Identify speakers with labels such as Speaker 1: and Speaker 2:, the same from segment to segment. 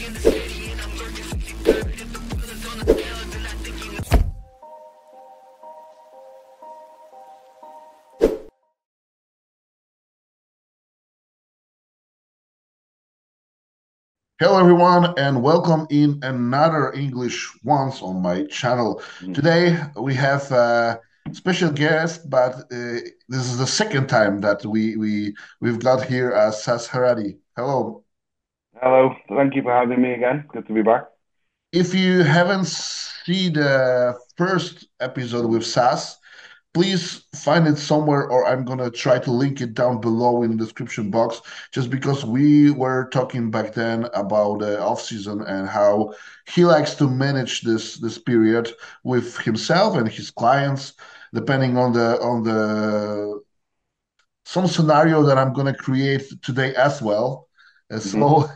Speaker 1: Hello everyone and welcome in another English once on my channel. Today we have a special guest, but this is the second time that we've got here SasHeirati. Hello.
Speaker 2: Hello, thank you for having me again. Good to be back.
Speaker 1: If you haven't seen the first episode with Sas, please find it somewhere, or I'm gonna try to link it down below in the description box, just because we were talking back then about the off season and how he likes to manage this period with himself and his clients, depending on the some scenario that I'm gonna create today as well.
Speaker 2: Hmm.
Speaker 1: So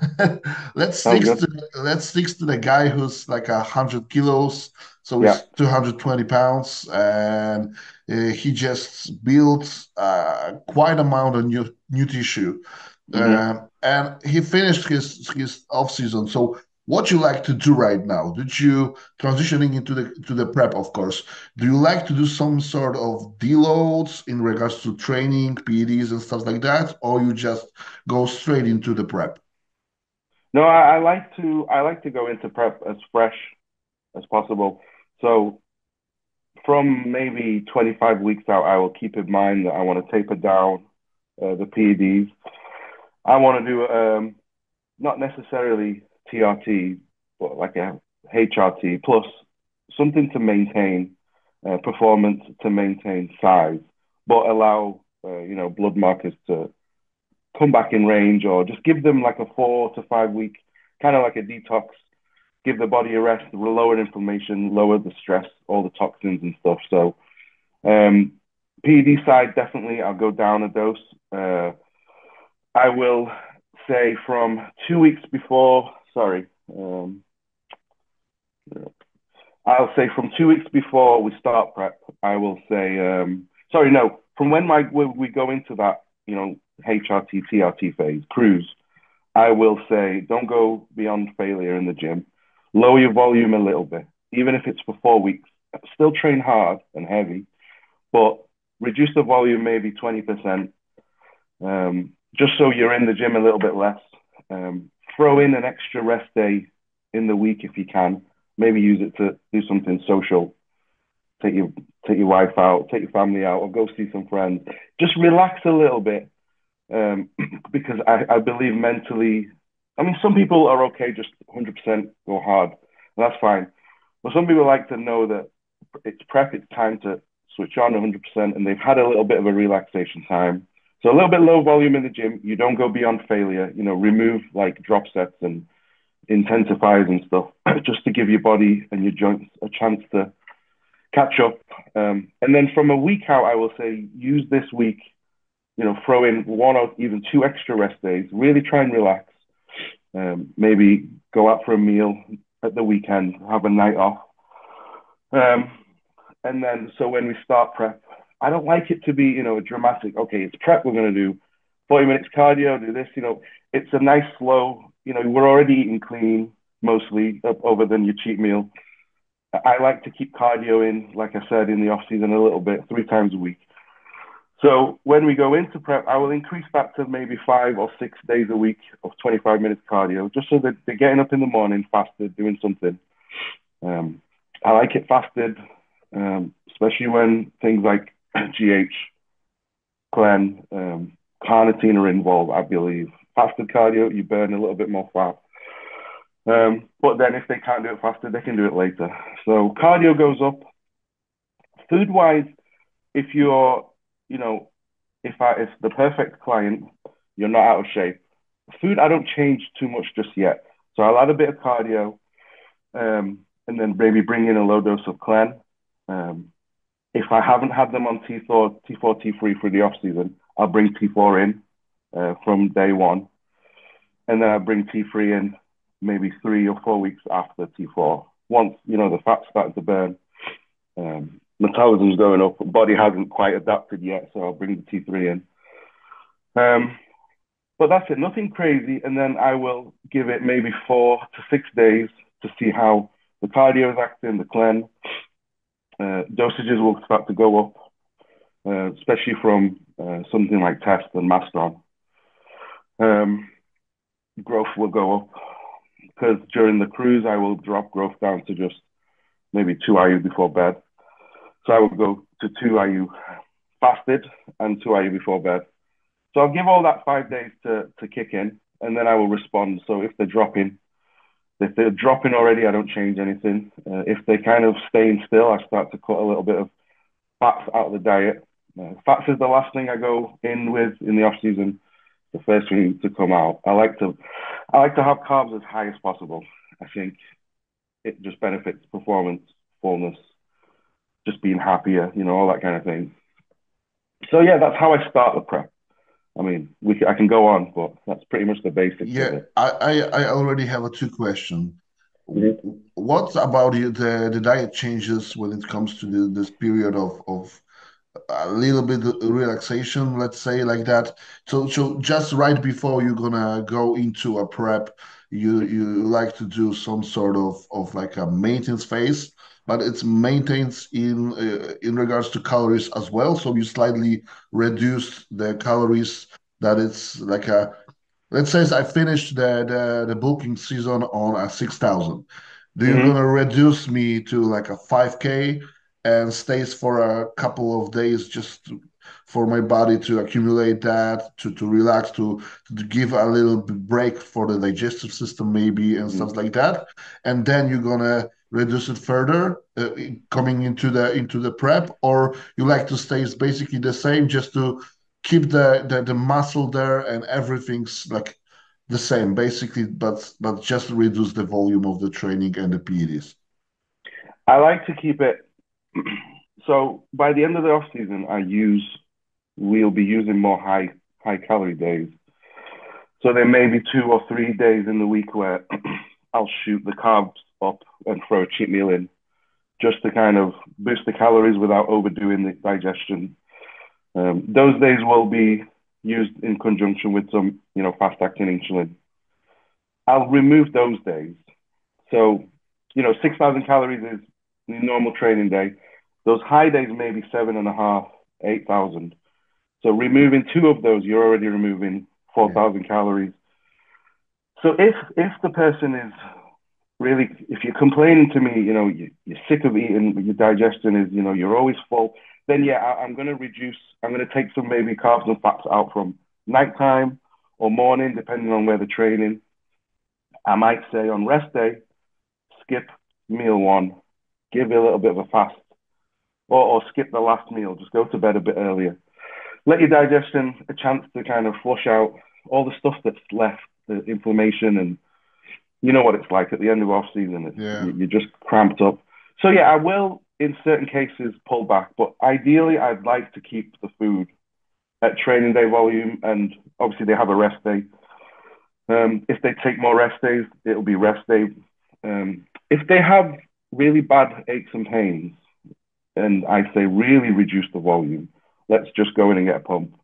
Speaker 1: let's stick
Speaker 2: Sounds good.
Speaker 1: to let's stick to the guy who's like 100 kilos, so
Speaker 2: Yeah.
Speaker 1: he's 220 pounds, and he just built quite amount of new tissue,
Speaker 2: Hmm.
Speaker 1: and he finished his off season. So what you like to do right now? Did you transitioning into the prep, of course? Do you like to do some sort of deloads in regards to training, PEDs and stuff like that, or you just go straight into the prep?
Speaker 2: No, I like to go into prep as fresh as possible. So from maybe 25 weeks out, I will keep in mind that I want to taper down the PEDs. I want to do not necessarily TRT, but like a HRT plus something to maintain performance, to maintain size, but allow blood markers to come back in range, or just give them like a 4 to 5 week, kind of like a detox, give the body a rest, lower inflammation, lower the stress, all the toxins and stuff. So um, PED side, definitely I'll go down a dose. I will say from 2 weeks before, sorry, I'll say from 2 weeks before we start prep, I will say, sorry, no, from when we go into that, HRT, TRT phase, cruise, I will say, don't go beyond failure in the gym. Lower your volume a little bit, even if it's for 4 weeks. Still train hard and heavy, but reduce the volume maybe 20%, just so you're in the gym a little bit less. Throw in an extra rest day in the week if you can. Maybe use it to do something social. Take your take your wife out, take your family out, or go see some friends. Just relax a little bit, um, because I believe mentally. I mean, some people are okay, just 100% go hard, and that's fine. But some people like to know that it's prep, it's time to switch on 100%, and they've had a little bit of a relaxation time. So a little bit low volume in the gym. You don't go beyond failure. Remove like drop sets and intensifiers and stuff, just to give your body and your joints a chance to catch up. And then from a week out, I will say use this week, throw in one or even two extra rest days, really try and relax. Maybe go out for a meal at the weekend, have a night off. Um, and then, so when we start prep, I don't like it to be, a dramatic, okay, it's prep, we're going to do 40 minutes cardio, do this, it's a nice slow, we're already eating clean mostly over than your cheat meal. I like to keep cardio in, like I said, in the off season a little bit, 3 times a week. So when we go into prep, I will increase that to maybe 5 or 6 days a week of 25 minutes cardio, just so that they're getting up in the morning, fasted, doing something. Um, I like it fasted, especially when things like GH, Glen, carnitine are involved, I believe. Fasted cardio, you burn a little bit more fat. But then if they can't do it fasted, they can do it later. So cardio goes up. Food wise, if you're, you know, if the perfect client, you're not out of shape. Food, I don't change too much just yet. So I'll add a bit of cardio, and then maybe bring in a low dose of clen. Um, if I haven't had them on T4, T3 for the off season, I'll bring T4 in from day one, and then I bring T3 in maybe 3 or 4 weeks after T4. Once the fat's starting to burn, metabolism's going up, body hasn't quite adapted yet, so I'll bring the T3 in. Um, But that's it, nothing crazy. And then I will give it maybe 4 to 6 days to see how the cardio is acting, the clen. Dosages will start to go up, especially from something like test and mastron. Growth will go up because during the cruise, I will drop growth down to just maybe 2 IU before bed. So I will go to 2 IU fasted and 2 IU before bed. So I'll give all that 5 days to kick in, and then I will respond. So if they're dropping already, I don't change anything. If they kind of staying still, I start to cut a little bit of fats out of the diet. Fats is the last thing I go in with in the off season. The first thing to come out. I like to have carbs as high as possible. I think it just benefits performance, fullness, just being happier, all that kind of thing. So yeah, that's how I start the prep. I mean, I can go on, but that's pretty much the basics of
Speaker 1: Yeah,
Speaker 2: it.
Speaker 1: I already have a two question.
Speaker 2: Mhm.
Speaker 1: What about the diet changes when it comes to this period of a little bit of relaxation, let's say like that. So just right before you're gonna go into a prep, you like to do some sort of like a maintenance phase, but it's maintenance in regards to calories as well. So you slightly reduce the calories that it's like a let's say I finished the booking season on a 6,000. Do you
Speaker 2: Mhm.
Speaker 1: gonna reduce me to like a 5K and stays for a couple of days for my body to accumulate that, to relax, to give a little break for the digestive system maybe and
Speaker 2: Mhm.
Speaker 1: stuff like that, and then you're gonna reduce it further coming into the prep, or you like to stay basically the same just to keep the muscle there and everything's like the same basically, but just reduce the volume of the training and the PEDs.
Speaker 2: I like to keep it. So by the end of the off season, we'll be using more high calorie days. So there may be 2 or 3 days in the week where I'll shoot the carbs up and throw a cheat meal in just to kind of boost the calories without overdoing the digestion. Those days will be used in conjunction with some, fast acting insulin. I'll remove those days. So, 6,000 calories is the normal training day. Those high days may be 7.5, 8,000. So removing two of those, you're already removing
Speaker 1: Yeah.
Speaker 2: 4,000 calories. So if the person is really, if you're complaining to me, you're sick of eating, your digestion is, you're always full, then yeah, I'm going to reduce, I'm going to take some maybe carbs and fats out from nighttime or morning, depending on where they're training. I might say on rest day, skip meal one, give it a little bit of a fast, or skip the last meal, just go to bed a bit earlier. Let your digestion a chance to kind of flush out all the stuff that's left, the inflammation, and you know what it's like at the end of off season.
Speaker 1: Yeah.
Speaker 2: You're just cramped up. So yeah, I will in certain cases pull back, but ideally I'd like to keep the food at training day volume, and obviously they have a rest day. If they take more rest days, it'll be rest day. If they have really bad aches and pains, and I say really reduce the volume, let's just go in and get a pump,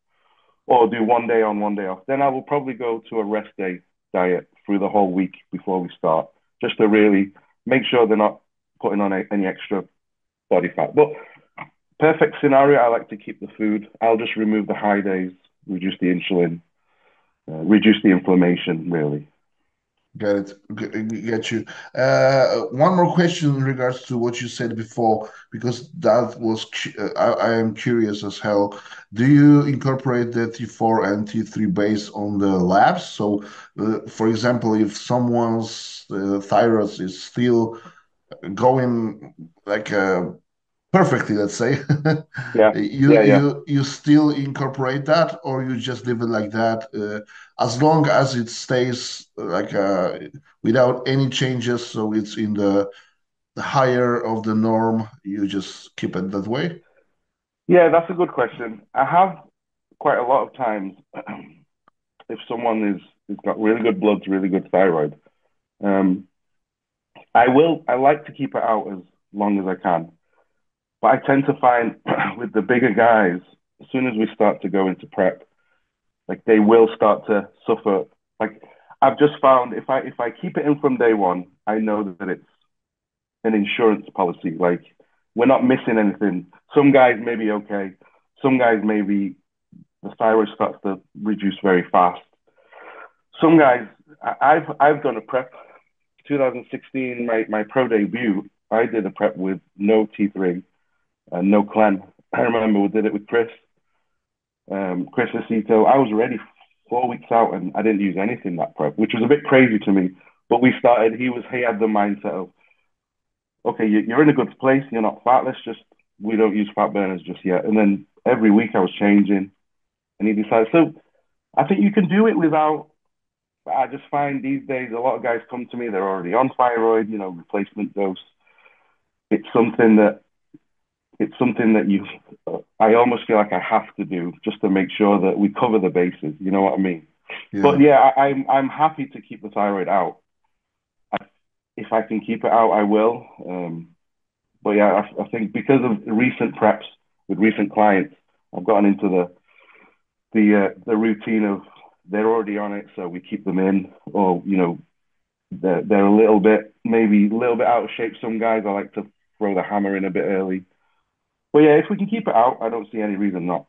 Speaker 2: or do 1 day on, 1 day off. Then I will probably go to a rest day diet through the whole week before we start, just to really make sure they're not putting on any extra body fat. But perfect scenario, I like to keep the food. I'll just remove the high days, reduce the insulin, reduce the inflammation, really.
Speaker 1: Got it. Get you. One more question in regards to what you said before, because that was I am curious as hell. Do you incorporate the T4 and T3 based on the labs? So, for example, if someone's thyroid is still going like perfectly, let's say,
Speaker 2: Yeah,
Speaker 1: you
Speaker 2: yeah, yeah.
Speaker 1: you still incorporate that, or you just leave it like that, as long as it stays like without any changes, so it's in the higher of the norm, you just keep it that way.
Speaker 2: Yeah, that's a good question. I have quite a lot of times if someone is got really good bloods, really good thyroid, um, I like to keep it out as long as I can. But I tend to find with the bigger guys, as soon as we start to go into prep, like they will start to suffer. Like I've just found if I keep it in from day one, I know that it's an insurance policy. Like we're not missing anything. Some guys may be okay. Some guys maybe the thyroid starts to reduce very fast. Some guys, I've done a prep. 2016, my pro debut, I did a prep with no T3 and no clen. I remember we did it with Chris Acito. I was ready 4 weeks out and I didn't use anything that prep, which was a bit crazy to me. But we started. He had the mindset of, okay, you're in a good place. You're not fat. We don't use fat burners just yet. And then every week I was changing, and he decided. So I think you can do it without. I just find these days a lot of guys come to me. They're already on thyroid, replacement dose. It's something that you. I almost feel like I have to do just to make sure that we cover the bases. You know what I mean? But
Speaker 1: Yeah.
Speaker 2: yeah, I'm happy to keep the thyroid out. If I can keep it out, I will. But yeah, I think because of recent preps with recent clients, I've gotten into the routine of they're already on it, so we keep them in, or they're a little bit maybe a little bit out of shape. Some guys I like to throw the hammer in a bit early. But yeah, if we can keep it out, I don't see any reason not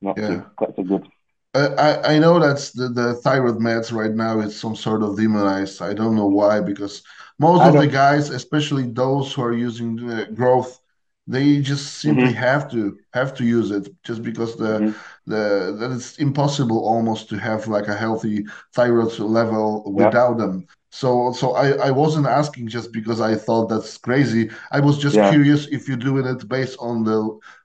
Speaker 2: to.
Speaker 1: Yeah.
Speaker 2: That's a good.
Speaker 1: I know that's the thyroid meds right now is some sort of demonized. I don't know why, because most
Speaker 2: I
Speaker 1: of the
Speaker 2: know.
Speaker 1: guys, especially those who are using growth, they just simply
Speaker 2: Mhm.
Speaker 1: have to use it just because
Speaker 2: Mhm.
Speaker 1: the that it's impossible almost to have like a healthy thyroid level
Speaker 2: Yeah.
Speaker 1: without them. So I wasn't asking just because I thought that's crazy. I was just
Speaker 2: Yeah.
Speaker 1: curious if you're doing it based on the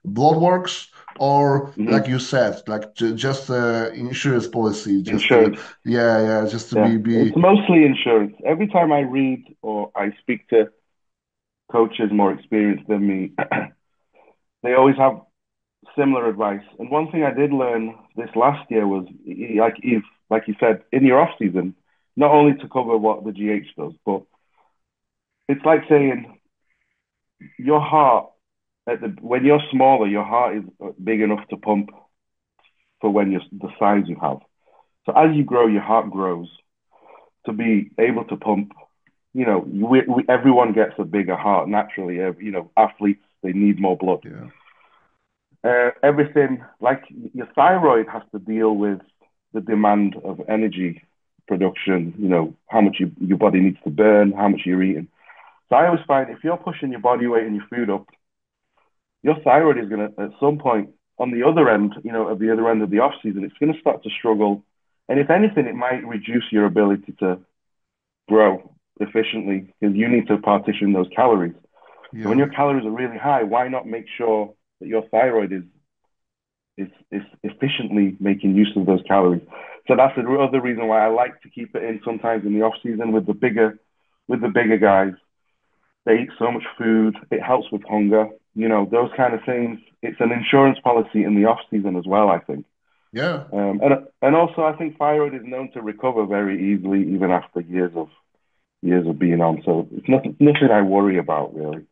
Speaker 1: blood works or like
Speaker 2: Mhm.
Speaker 1: you said, like just insurance policy, just to
Speaker 2: Insurance.
Speaker 1: yeah, just to
Speaker 2: Yeah. It's
Speaker 1: be
Speaker 2: mostly insurance. Every time I read or I speak to coaches more experienced than me, they always have similar advice. And one thing I did learn this last year was like you said, in your off season, not only to cover what the GH does, but it's like saying your heart when you're smaller, your heart is big enough to pump for when you're the size you have. So as you grow, your heart grows to be able to pump. Everyone gets a bigger heart naturally. Athletes they need more blood.
Speaker 1: yeah,
Speaker 2: Everything like your thyroid has to deal with the demand of energy production, how much your body needs to burn, how much you're eating. So I always find if you're pushing your body weight and your food up, your thyroid is going to, at some point on the other end, at the other end of the off season, it's going to start to struggle. And if anything, it might reduce your ability to grow efficiently because you need to partition those calories. So when
Speaker 1: yeah,
Speaker 2: your calories are really high, why not make sure that your thyroid is efficiently making use of those calories. So that's the other reason why I like to keep it in sometimes in the off season with the bigger guys. They eat so much food. It helps with hunger. Those kind of things. It's an insurance policy in the off season as well, I think.
Speaker 1: yeah.
Speaker 2: And also I think thyroid is known to recover very easily even after years of being on. So it's nothing I worry about really.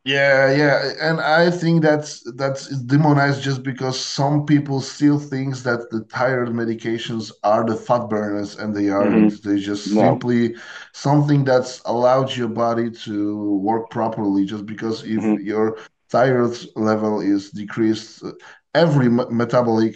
Speaker 1: Yeah, yeah, and I think that's demonized just because some people still thinks that the thyroid medications are the fat burners, and they aren't.
Speaker 2: Mm-hmm.
Speaker 1: They just
Speaker 2: No.
Speaker 1: simply something that's allowed your body to work properly. Just because if
Speaker 2: Mm-hmm.
Speaker 1: your thyroid level is decreased, every metabolic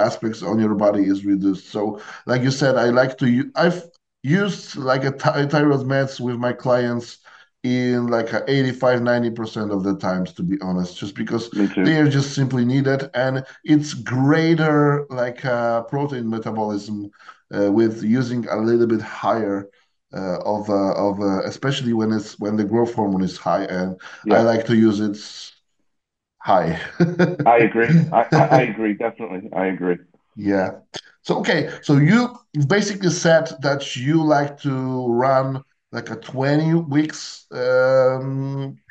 Speaker 1: aspects on your body is reduced. So, like you said, I've used like a thyroid meds with my clients in like a 85 90% of the times, to be honest, just because
Speaker 2: Me
Speaker 1: they
Speaker 2: too.
Speaker 1: are just simply needed, and it's greater like protein metabolism with using a little bit higher especially when the growth hormone is high, and I
Speaker 2: Yeah.
Speaker 1: like to use it high.
Speaker 2: I agree. I agree, definitely. I agree.
Speaker 1: Yeah. So okay, so you basically said that you like to run like a 20 weeks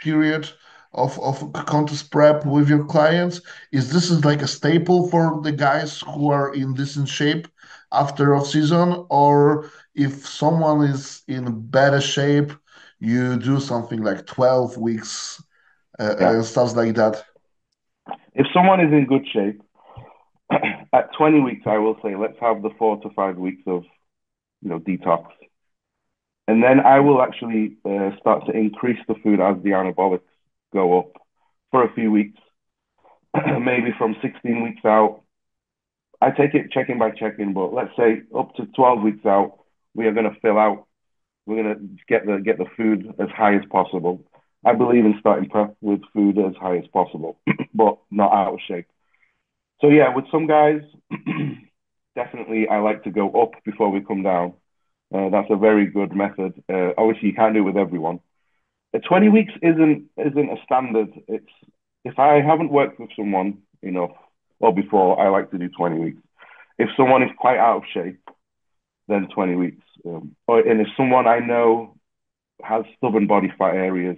Speaker 1: period of contest prep with your clients. Is like a staple for the guys who are in decent shape after off season, or if someone is in better shape, you do something like 12 weeks
Speaker 2: Yeah.
Speaker 1: and stuff like that?
Speaker 2: If someone is in good shape, At 20 weeks, I will say let's have the 4 to 5 weeks of detox, and then I will actually start to increase the food as the anabolics go up for a few weeks, maybe from 16 weeks out. I take it check-in by check-in, but let's say up to 12 weeks out, we are going to fill out. We're going to get the food as high as possible. I believe in starting prep with food as high as possible, but not out of shape. So yeah, with some guys, definitely I like to go up before we come down. That's a very good method. Obviously, you can't do it with everyone. 20 weeks isn't a standard. It's if I haven't worked with someone enough or before, I like to do 20 weeks. If someone is quite out of shape, then 20 weeks. And if someone I know has stubborn body fat areas,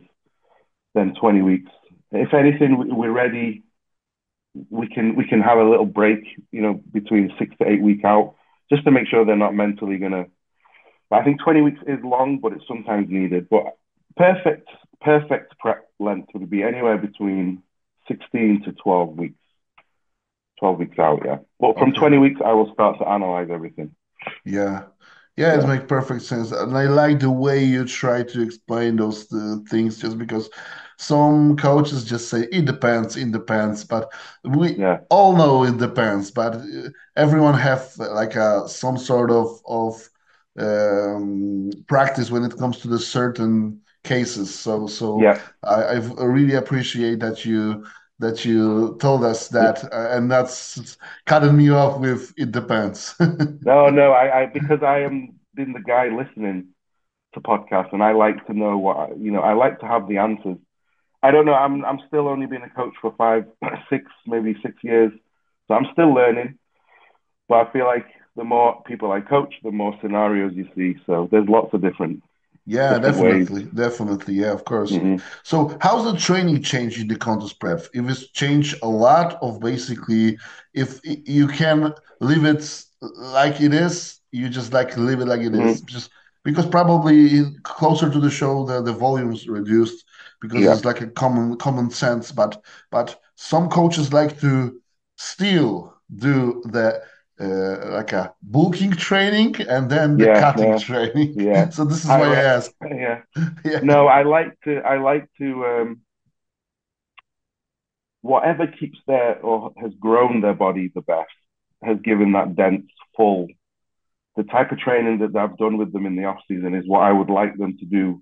Speaker 2: then 20 weeks. If anything, we're ready. We can have a little break, between 6 to 8 weeks out, just to make sure they're not mentally gonna. I think 20 weeks is long, but it's sometimes needed. But perfect prep length would be anywhere between 16 to 12 weeks. 12 weeks out, yeah. But from 20 weeks, I will start to analyze everything.
Speaker 1: Yeah. Yeah, it makes perfect sense. And I like the way you try to explain those things just because some coaches just say it depends, but we
Speaker 2: Yeah,
Speaker 1: all know it depends, but everyone have like some sort of practice when it comes to the certain cases. So
Speaker 2: yeah.
Speaker 1: I really appreciate that you told us that, and that's cutting me off with it depends.
Speaker 2: No, I because I am been the guy listening to podcasts, and I like to know I like to have the answers. I don't know. I'm still only been a coach for 6 years, so I'm still learning. But I feel like the more people I coach, the more scenarios you see. So there's lots of
Speaker 1: Yeah,
Speaker 2: different ways.
Speaker 1: definitely. Yeah, of course.
Speaker 2: Hmm.
Speaker 1: So, how's the training change in the contest prep? If it's changed a lot of basically, if you can leave it like it is, you just like leave it like it is,
Speaker 2: Hmm.
Speaker 1: just because probably closer to the show, the volume's reduced because
Speaker 2: Yeah,
Speaker 1: it's like a common sense. But some coaches like to still do the like a bulking training and then the
Speaker 2: yeah,
Speaker 1: cutting training.
Speaker 2: yeah.
Speaker 1: So this is
Speaker 2: High
Speaker 1: why I
Speaker 2: reps.
Speaker 1: asked.
Speaker 2: Yeah.
Speaker 1: Yeah,
Speaker 2: No, I like to whatever keeps their or has grown their body the best, has given that dense, full. The type of training that I've done with them in the off season is what I would like them to do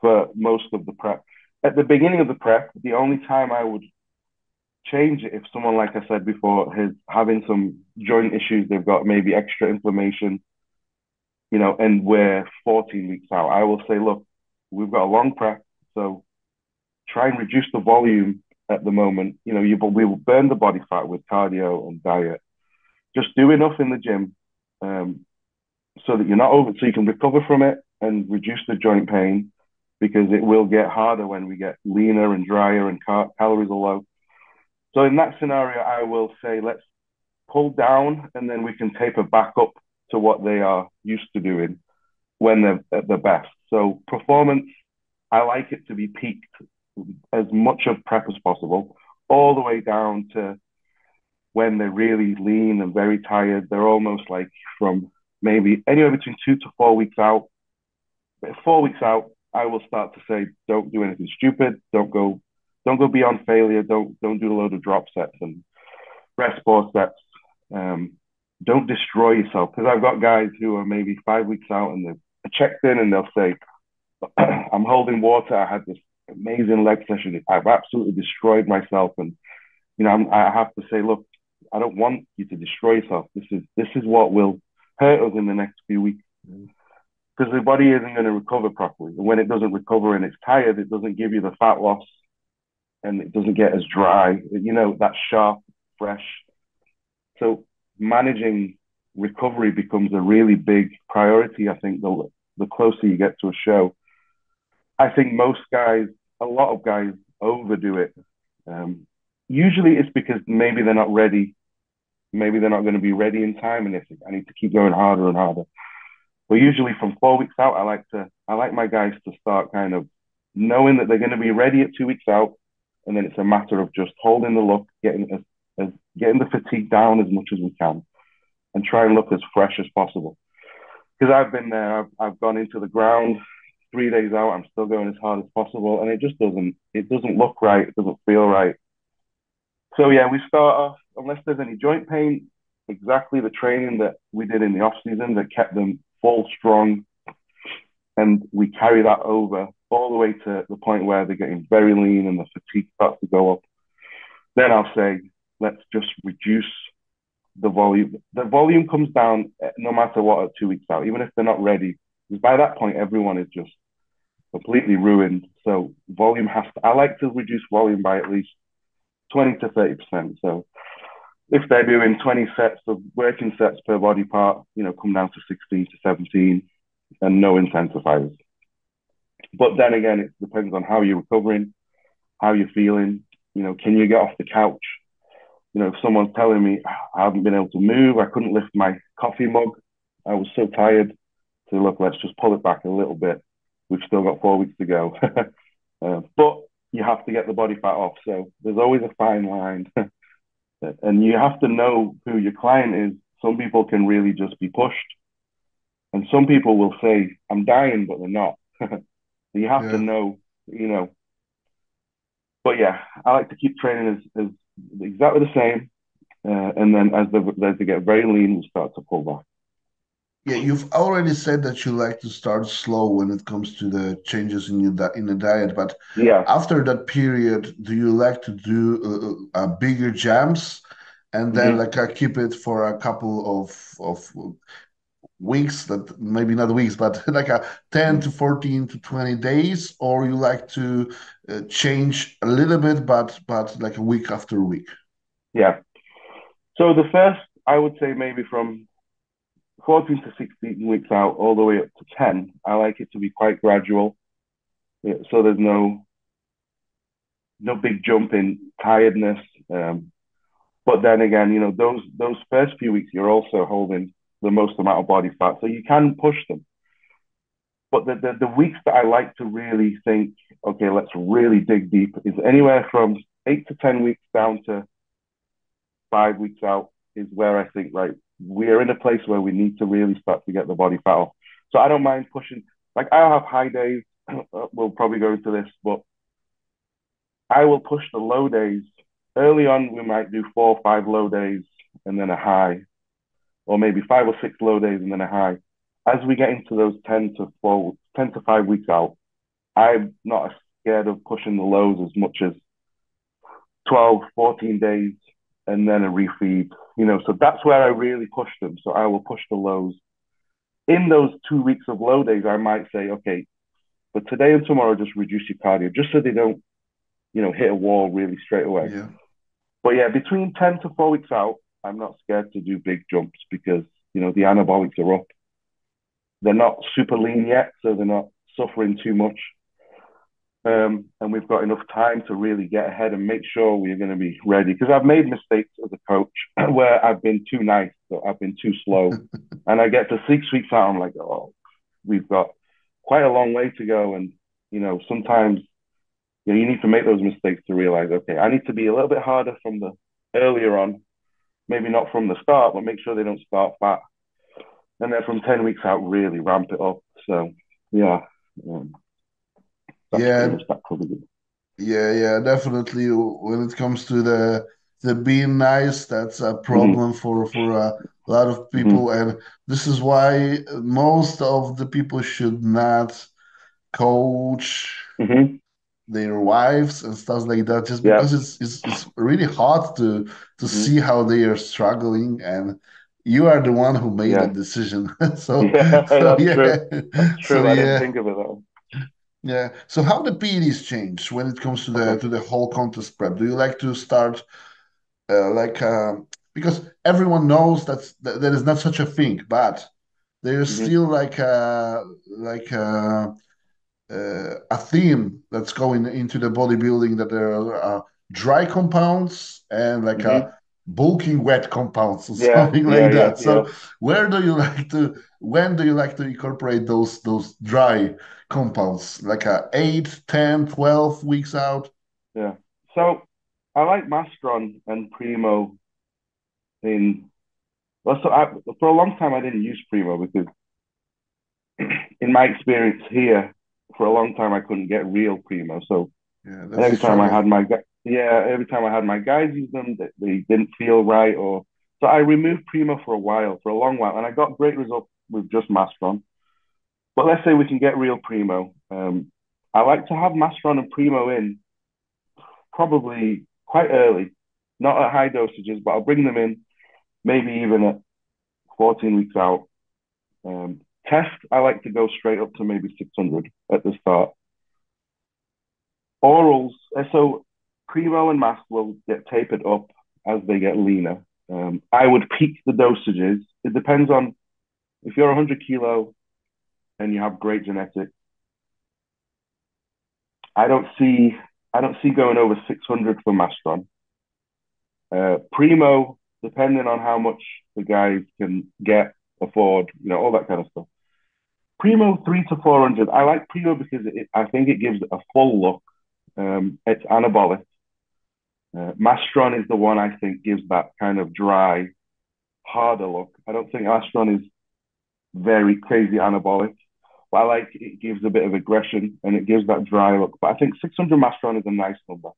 Speaker 2: for most of the prep. At the beginning of the prep, the only time I would change it if someone, like I said before, is having some joint issues, they've got maybe extra inflammation, and we're 14 weeks out. I will say, look, we've got a long prep, so try and reduce the volume at the moment. We will burn the body fat with cardio and diet. Just do enough in the gym, so that you're not over, so you can recover from it and reduce the joint pain, because it will get harder when we get leaner and drier and calories are low. So in that scenario, I will say let's pull down and then we can taper back up to what they are used to doing when they're at their best. So performance, I like it to be peaked as much of prep as possible, all the way down to when they're really lean and very tired. They're almost like from maybe anywhere between 2 to 4 weeks out. But 4 weeks out, I will start to say, don't do anything stupid. Don't go beyond failure. Don't do a load of drop sets and rest pause sets. Um, don't destroy yourself, because I've got guys who are maybe 5 weeks out and they're checked in and they'll say, I'm holding water. I had this amazing leg session. I've absolutely destroyed myself. And, I have to say, look, I don't want you to destroy yourself. This is what will hurt us in the next few weeks, because the body isn't going to recover properly. And when it doesn't recover and it's tired, it doesn't give you the fat loss and it doesn't get as dry, that sharp, fresh. So managing recovery becomes a really big priority. I think the closer you get to a show, I think most guys, a lot of guys overdo it. Usually it's because maybe they're not ready. Maybe they're not going to be ready in time, and they think I need to keep going harder and harder. But usually from 4 weeks out, I like my guys to start kind of knowing that they're going to be ready at 2 weeks out, and then it's a matter of just holding the look, getting as as getting the fatigue down as much as we can, and try and look as fresh as possible. Because I've been there, I've gone into the ground 3 days out, I'm still going as hard as possible, and it doesn't look right, it doesn't feel right. So yeah, we start off, unless there's any joint pain, exactly the training that we did in the off season that kept them full strong, and we carry that over all the way to the point where they're getting very lean and the fatigue starts to go up. Then I'll say, let's just reduce the volume. The volume comes down no matter what at 2 weeks out, even if they're not ready. Because by that point, everyone is just completely ruined. So volume I like to reduce volume by at least 20 to 30%. So if they're doing 20 sets of working sets per body part, come down to 16 to 17 and no intensifiers. But then again, it depends on how you're recovering, how you're feeling. Can you get off the couch? If someone's telling me I haven't been able to move, I couldn't lift my coffee mug, I was so tired. So look, let's just pull it back a little bit. We've still got 4 weeks to go. But you have to get the body fat off. So there's always a fine line. And you have to know who your client is. Some people can really just be pushed. And some people will say, I'm dying, but they're not. You have to know, But yeah, I like to keep training as exactly the same. And then as they get very lean, we start to pull back.
Speaker 1: Yeah, you've already said that you like to start slow when it comes to the changes in the diet, but
Speaker 2: Yeah.
Speaker 1: after that period, do you like to do bigger jumps and then keep it for a couple of weeks, that maybe not weeks, but like a 10 to 14 to 20 days, or you like to change a little bit, but like a week after week?
Speaker 2: Yeah. So the first, I would say maybe from 14 to 16 weeks out, all the way up to 10, I like it to be quite gradual. Yeah, so there's no big jump in tiredness. But then again, those first few weeks, you're also holding the most amount of body fat, so you can push them. But the weeks that I like to really think, okay, let's really dig deep, is anywhere from 8 to 10 weeks down to 5 weeks out is where I think, right, we're in a place where we need to really start to get the body fat off. So I don't mind pushing. Like, I'll have high days. We'll probably go into this, but I will push the low days. Early on, we might do 4 or 5 low days and then a high, or maybe 5 or 6 low days and then a high. As we get into those 10 to 5 weeks out, I'm not scared of pushing the lows as much as 12, 14 days and then a refeed. So that's where I really push them. So I will push the lows. In those 2 weeks of low days, I might say, okay, but today and tomorrow, just reduce your cardio, just so they don't, hit a wall really straight away.
Speaker 1: Yeah.
Speaker 2: But yeah, between 10 to 4 weeks out, I'm not scared to do big jumps because, the anabolics are up. They're not super lean yet, so they're not suffering too much. And we've got enough time to really get ahead and make sure we're going to be ready. Because I've made mistakes as a coach where I've been too nice, so I've been too slow. And I get to 6 weeks out, I'm like, oh, we've got quite a long way to go. And, sometimes you need to make those mistakes to realize, okay, I need to be a little bit harder from the earlier on, maybe not from the start, but make sure they don't start fat. And then from 10 weeks out, really ramp it up. So, yeah.
Speaker 1: Yeah, definitely. When it comes to the being nice, that's a problem for a lot of people, and this is why most of the people should not coach their wives and stuff like that, just because it's really hard to see how they are struggling, and you are the one who made that decision. So
Speaker 2: that's
Speaker 1: yeah,
Speaker 2: true. That's
Speaker 1: so
Speaker 2: true. I didn't
Speaker 1: yeah.
Speaker 2: think of it that way.
Speaker 1: Yeah. So how the PEDs change when it comes to the whole contest prep? Do you like to start like because everyone knows that there is not such a thing, but there's still a theme that's going into the bodybuilding, that there are dry compounds and like a bulking wet compounds or something like that. So when do you like to incorporate those dry compounds, like 8, 10, 12 weeks out?
Speaker 2: Yeah. So I like Mastron and Primo in. Well, for a long time I didn't use Primo because, in my experience here, for a long time I couldn't get real Primo. So,
Speaker 1: Yeah,
Speaker 2: and
Speaker 1: that's a struggle.
Speaker 2: every time I had my guys use them, they didn't feel right, or so I removed Primo for a while, for a long while, and I got great results with just Mastron. But let's say we can get real Primo. I like to have Mastron and Primo in probably quite early, not at high dosages, but I'll bring them in maybe even at 14 weeks out. Test, I like to go straight up to maybe 600 at the start. Orals, so Primo and Mast will get tapered up as they get leaner. I would peak the dosages. It depends on if you're 100 kilo and you have great genetics. I don't see going over 600 for Mastron. Primo, depending on how much the guys can get, afford, all that kind of stuff. Primo 3 to 400. I like Primo because I think it gives a full look. It's anabolic. Mastron is the one I think gives that kind of dry, harder look. I don't think Mastron is very crazy anabolic, but I like it gives a bit of aggression and it gives that dry look. But I think 600 Mastron is a nice number.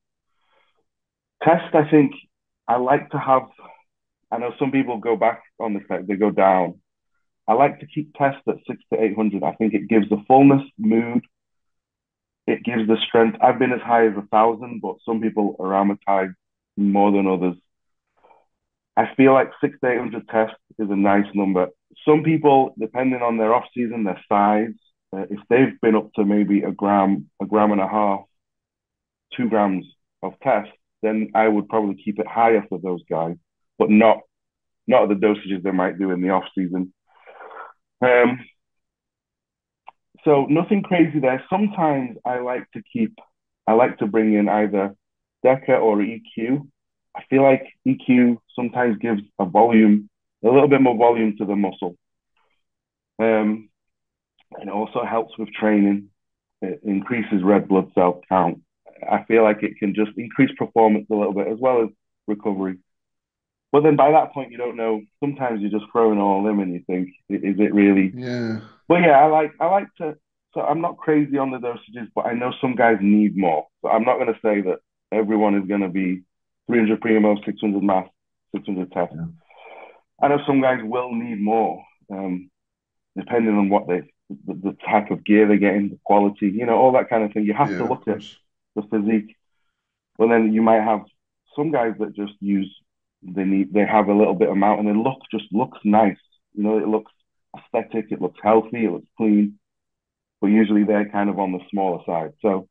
Speaker 2: Test, I think I like to have. I know some people go back on the set, they go down. I like to keep test at 6 to 800. I think it gives the fullness, mood. It gives the strength. I've been as high as 1,000, but some people are aromatized more than others. I feel like 6 to 800 test is a nice number. Some people, depending on their off season, their size, if they've been up to maybe a gram and a half, 2 grams of test, then I would probably keep it higher for those guys, but not at the dosages they might do in the off season. So nothing crazy there. Sometimes I like to bring in either DECA or EQ. I feel like EQ sometimes gives a little bit more volume to the muscle. And it also helps with training. It increases red blood cell count. I feel like it can just increase performance a little bit as well as recovery. But then by that point, you don't know. Sometimes you're just throwing all in and you think, is it really?
Speaker 1: Yeah.
Speaker 2: But yeah, I like to. So I'm not crazy on the dosages, but I know some guys need more. So I'm not going to say that everyone is going to be 300 Primo, 600 mass, 600 test.
Speaker 1: Yeah.
Speaker 2: I know some guys will need more, depending on what the type of gear they're getting, the quality, all that kind of thing. You have to
Speaker 1: Yeah, of
Speaker 2: look at
Speaker 1: course.
Speaker 2: the physique. But then you might have some guys that just they have a little bit amount and the look just looks nice. It looks aesthetic, it looks healthy, it looks clean. But usually they're kind of on the smaller side. So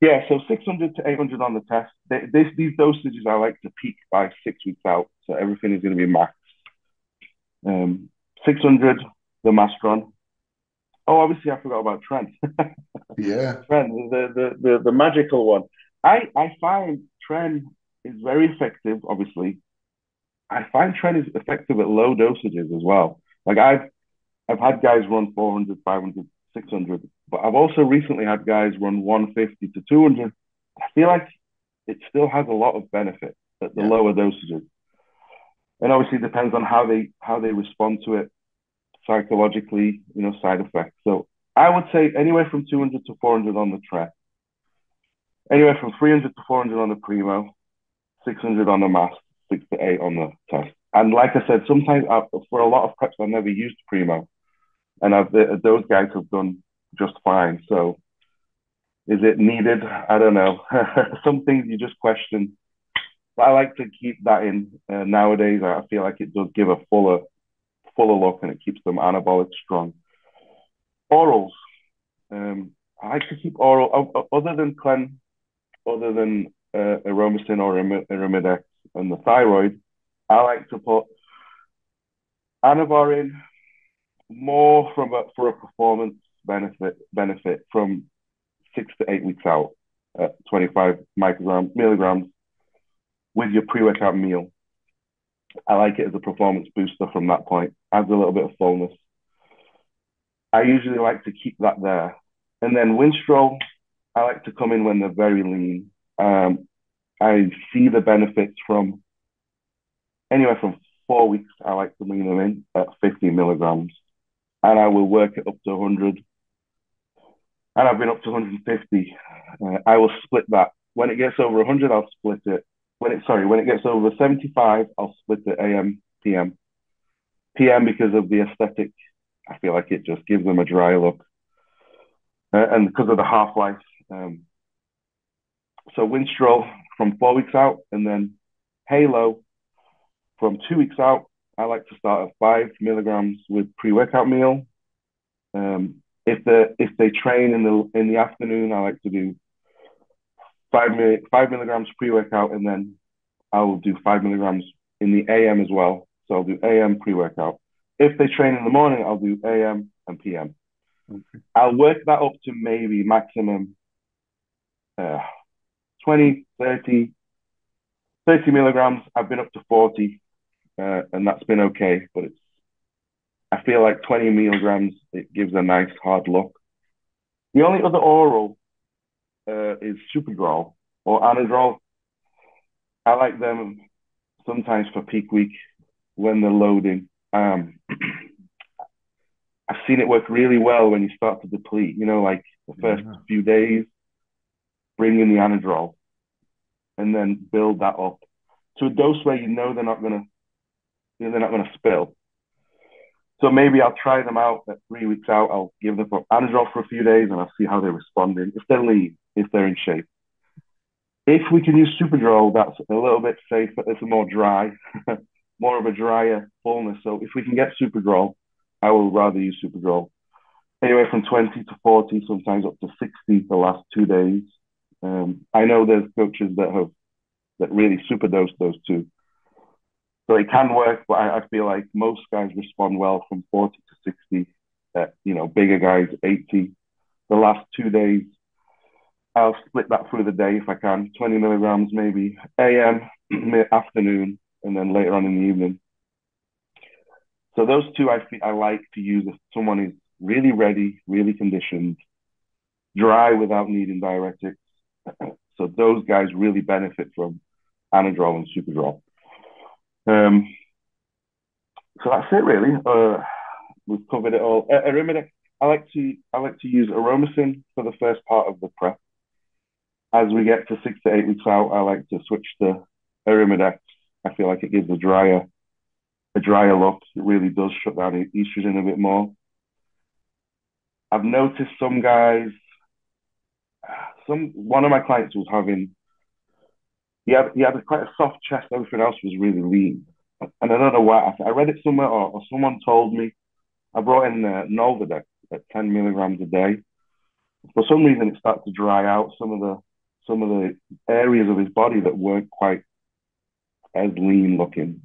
Speaker 2: yeah, so 600 to 800 on the test. These dosages I like to peak by 6 weeks out, so everything is going to be max. 600 the Mastron. Oh, obviously I forgot about Trent.
Speaker 1: Yeah.
Speaker 2: Trent, the magical one. I find Trent is very effective. Obviously, I find Trent is effective at low dosages as well. Like I've had guys run 400, 500, 600, but I've also recently had guys run 150 to 200. I feel like it still has a lot of benefit at the
Speaker 1: Yeah.
Speaker 2: lower dosages. And obviously it depends on how they respond to it psychologically, side effects. So I would say anywhere from 200 to 400 on the track, anywhere from 300 to 400 on the Primo, 600 on the mass, 6 to 8 on the test. And like I said, sometimes for a lot of preps, I've never used Primo. And those guys have done just fine. So is it needed? I don't know. Some things you just question. But I like to keep that in. Nowadays, I feel like it does give a fuller look and it keeps them anabolic strong. Orals. I like to keep oral, other than Clen, other than Aromasin or Arimidex and the thyroid, I like to put Anavar in more for a performance benefit from 6 to 8 weeks out at 25 milligrams with your pre-workout meal. I like it as a performance booster from that point. Adds a little bit of fullness. I usually like to keep that there. And then Winstrol, I like to come in when they're very lean. I see the benefits from anywhere from 4 weeks. I like to lean them in at 50 milligrams, and I will work it up to 100. And I've been up to 150. I will split that. When it gets over 100, I'll split it. When it gets over 75, I'll split it AM, PM. PM because of the aesthetic. I feel like it just gives them a dry look. And because of the half-life. So Winstrol from 4 weeks out, and then Halo from 2 weeks out. I like to start at 5 milligrams with pre-workout meal. If they train in the afternoon, I like to do 5 milligrams pre-workout, and then I will do 5 milligrams in the AM as well. So I'll do AM pre-workout. If they train in the morning, I'll do AM and PM.
Speaker 1: Okay.
Speaker 2: I'll work that up to maybe maximum 20, 30 milligrams. I've been up to 40, and that's been okay. But I feel like 20 milligrams, it gives a nice hard look. The only other oral is Superdrol or Anadrol. I like them sometimes for peak week when they're loading. I've seen it work really well when you start to deplete, like the first few days, bring in the Anadrol and then build that up to a dose where they're not gonna spill. So maybe I'll try them out at 3 weeks out. I'll give them Anadrol for a few days and I'll see how they're responding. If they're lean, if they're in shape. If we can use Superdrol, that's a little bit safer. It's more dry, more of a drier fullness. So if we can get Superdrol, I will rather use Superdrol. Anywhere from 20 to 40, sometimes up to 60 the last 2 days. I know there's coaches that really superdose those two. So it can work, but I feel like most guys respond well from 40 to 60. Bigger guys, 80. The last 2 days, I'll split that through the day if I can. 20 milligrams maybe AM, afternoon, and then later on in the evening. So those two I like to use if someone is really ready, really conditioned, dry without needing diuretics. So those guys really benefit from Anadrol and Superdrol. So that's it really. We've covered it all. Arimidex, I like to use Aromasin for the first part of the prep. As we get to 6 to 8 weeks out, I like to switch to Arimidex. I feel like it gives a drier look. It really does shut down estrogen a bit more. I've noticed some guys, one of my clients was having, he had quite a soft chest, everything else was really lean. And I don't know why, I read it somewhere or someone told me. I brought in Nolvadex at 10 milligrams a day. For some reason, it started to dry out some of the areas of his body that weren't quite as lean looking.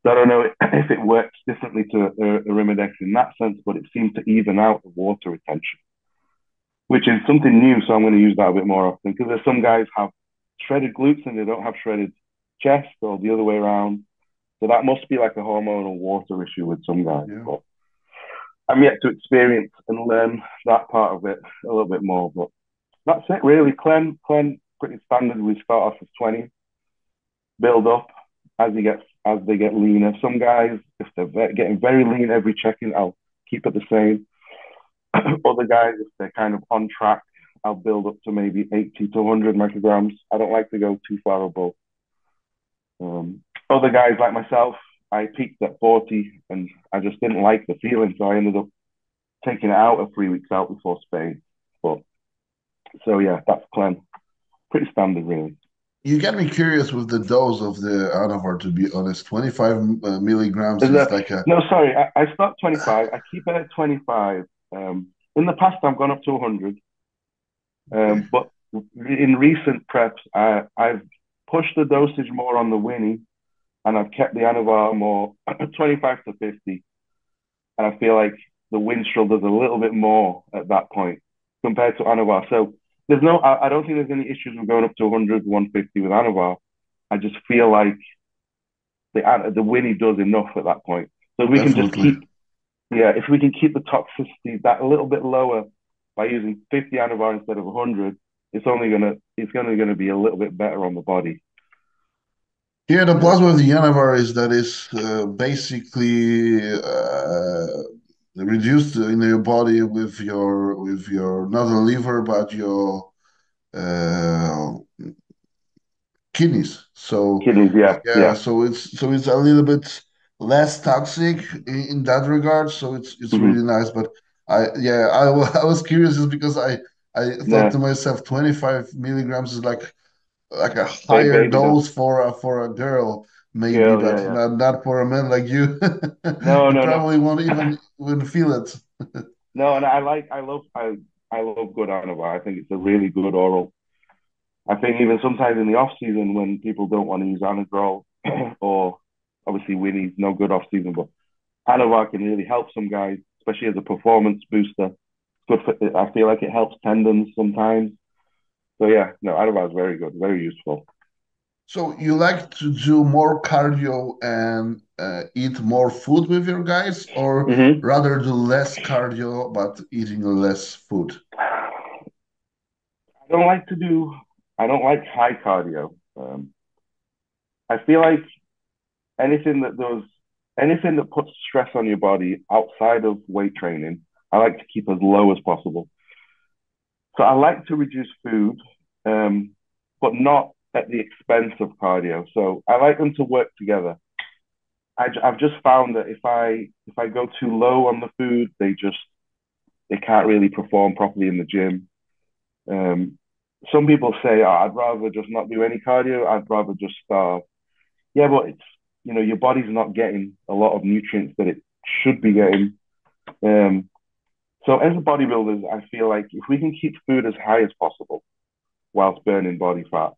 Speaker 2: So I don't know if it works differently to Arimidex in that sense, but it seemed to even out the water retention, which is something new. So I'm going to use that a bit more often because there's some guys have shredded glutes and they don't have shredded chest or the other way around. So that must be like a hormonal water issue with some guys. Yeah. But I'm yet to experience and learn that part of it a little bit more. But that's it really. Clen, pretty standard. We start off with 20, build up as they get leaner. Some guys, if they're getting very lean every check-in, I'll keep it the same. Other guys, if they're kind of on track, I'll build up to maybe 80 to 100 micrograms. I don't like to go too far above. Other guys like myself, I peaked at 40 and I just didn't like the feeling. So I ended up taking it out of 3 weeks out before Spain. So yeah, that's Clen. Pretty standard really.
Speaker 1: You get me curious with the dose of the Anavar, to be honest. 25 milligrams is like a...
Speaker 2: No, sorry. I start 25. I keep it at 25. In the past, I've gone up to 100. But in recent preps, I've pushed the dosage more on the Winnie, and I've kept the Anavar more 25 to 50. And I feel like the Winstrol does a little bit more at that point compared to Anavar. So I don't think there's any issues with going up to 100, 150 with Anavar. I just feel like the Winnie does enough at that point. So we can just if we can keep the toxicity that a little bit lower by using 50 Anavar instead of 100, it's only gonna be a little bit better on the body.
Speaker 1: Yeah, the
Speaker 2: Yeah.
Speaker 1: plus with the Yanavar is that it's basically reduced in your body with your not the liver but your uh, kidneys. So
Speaker 2: Kidneys, yeah,
Speaker 1: yeah,
Speaker 2: yeah.
Speaker 1: so it's a little bit less toxic in that regard. So it's
Speaker 2: Hmm.
Speaker 1: really nice. But I was curious just because I thought
Speaker 2: Yeah.
Speaker 1: to myself 25 milligrams is like a higher
Speaker 2: Baby dose.
Speaker 1: dose for a girl maybe,
Speaker 2: Girl, yeah,
Speaker 1: but
Speaker 2: yeah.
Speaker 1: not for a man like you.
Speaker 2: No,
Speaker 1: You
Speaker 2: no, no.
Speaker 1: probably won't even feel it.
Speaker 2: No, and I love good Anavar. I think it's a really good oral. I think even sometimes in the off season when people don't want to use Anadrol or obviously Winnie's no good off season, but Anavar can really help some guys, especially as a performance booster. Good for, I feel like it helps tendons sometimes. So yeah, no, Anavar is very good, very useful.
Speaker 1: So you like to do more cardio and eat more food with your guys, or
Speaker 2: Mm-hmm.
Speaker 1: rather do less cardio but eating less food?
Speaker 2: don't like to do. I don't like high cardio. I feel like anything that does anything that puts stress on your body outside of weight training, I like to keep as low as possible. So I like to reduce food, but not at the expense of cardio. So I like them to work together. I've just found that if I go too low on the food, they can't really perform properly in the gym. Um, some people say, oh, I'd rather just not do any cardio. I'd rather just starve. Yeah, but your body's not getting a lot of nutrients that it should be getting. Um, so as a bodybuilders, I feel like if we can keep food as high as possible whilst burning body fat,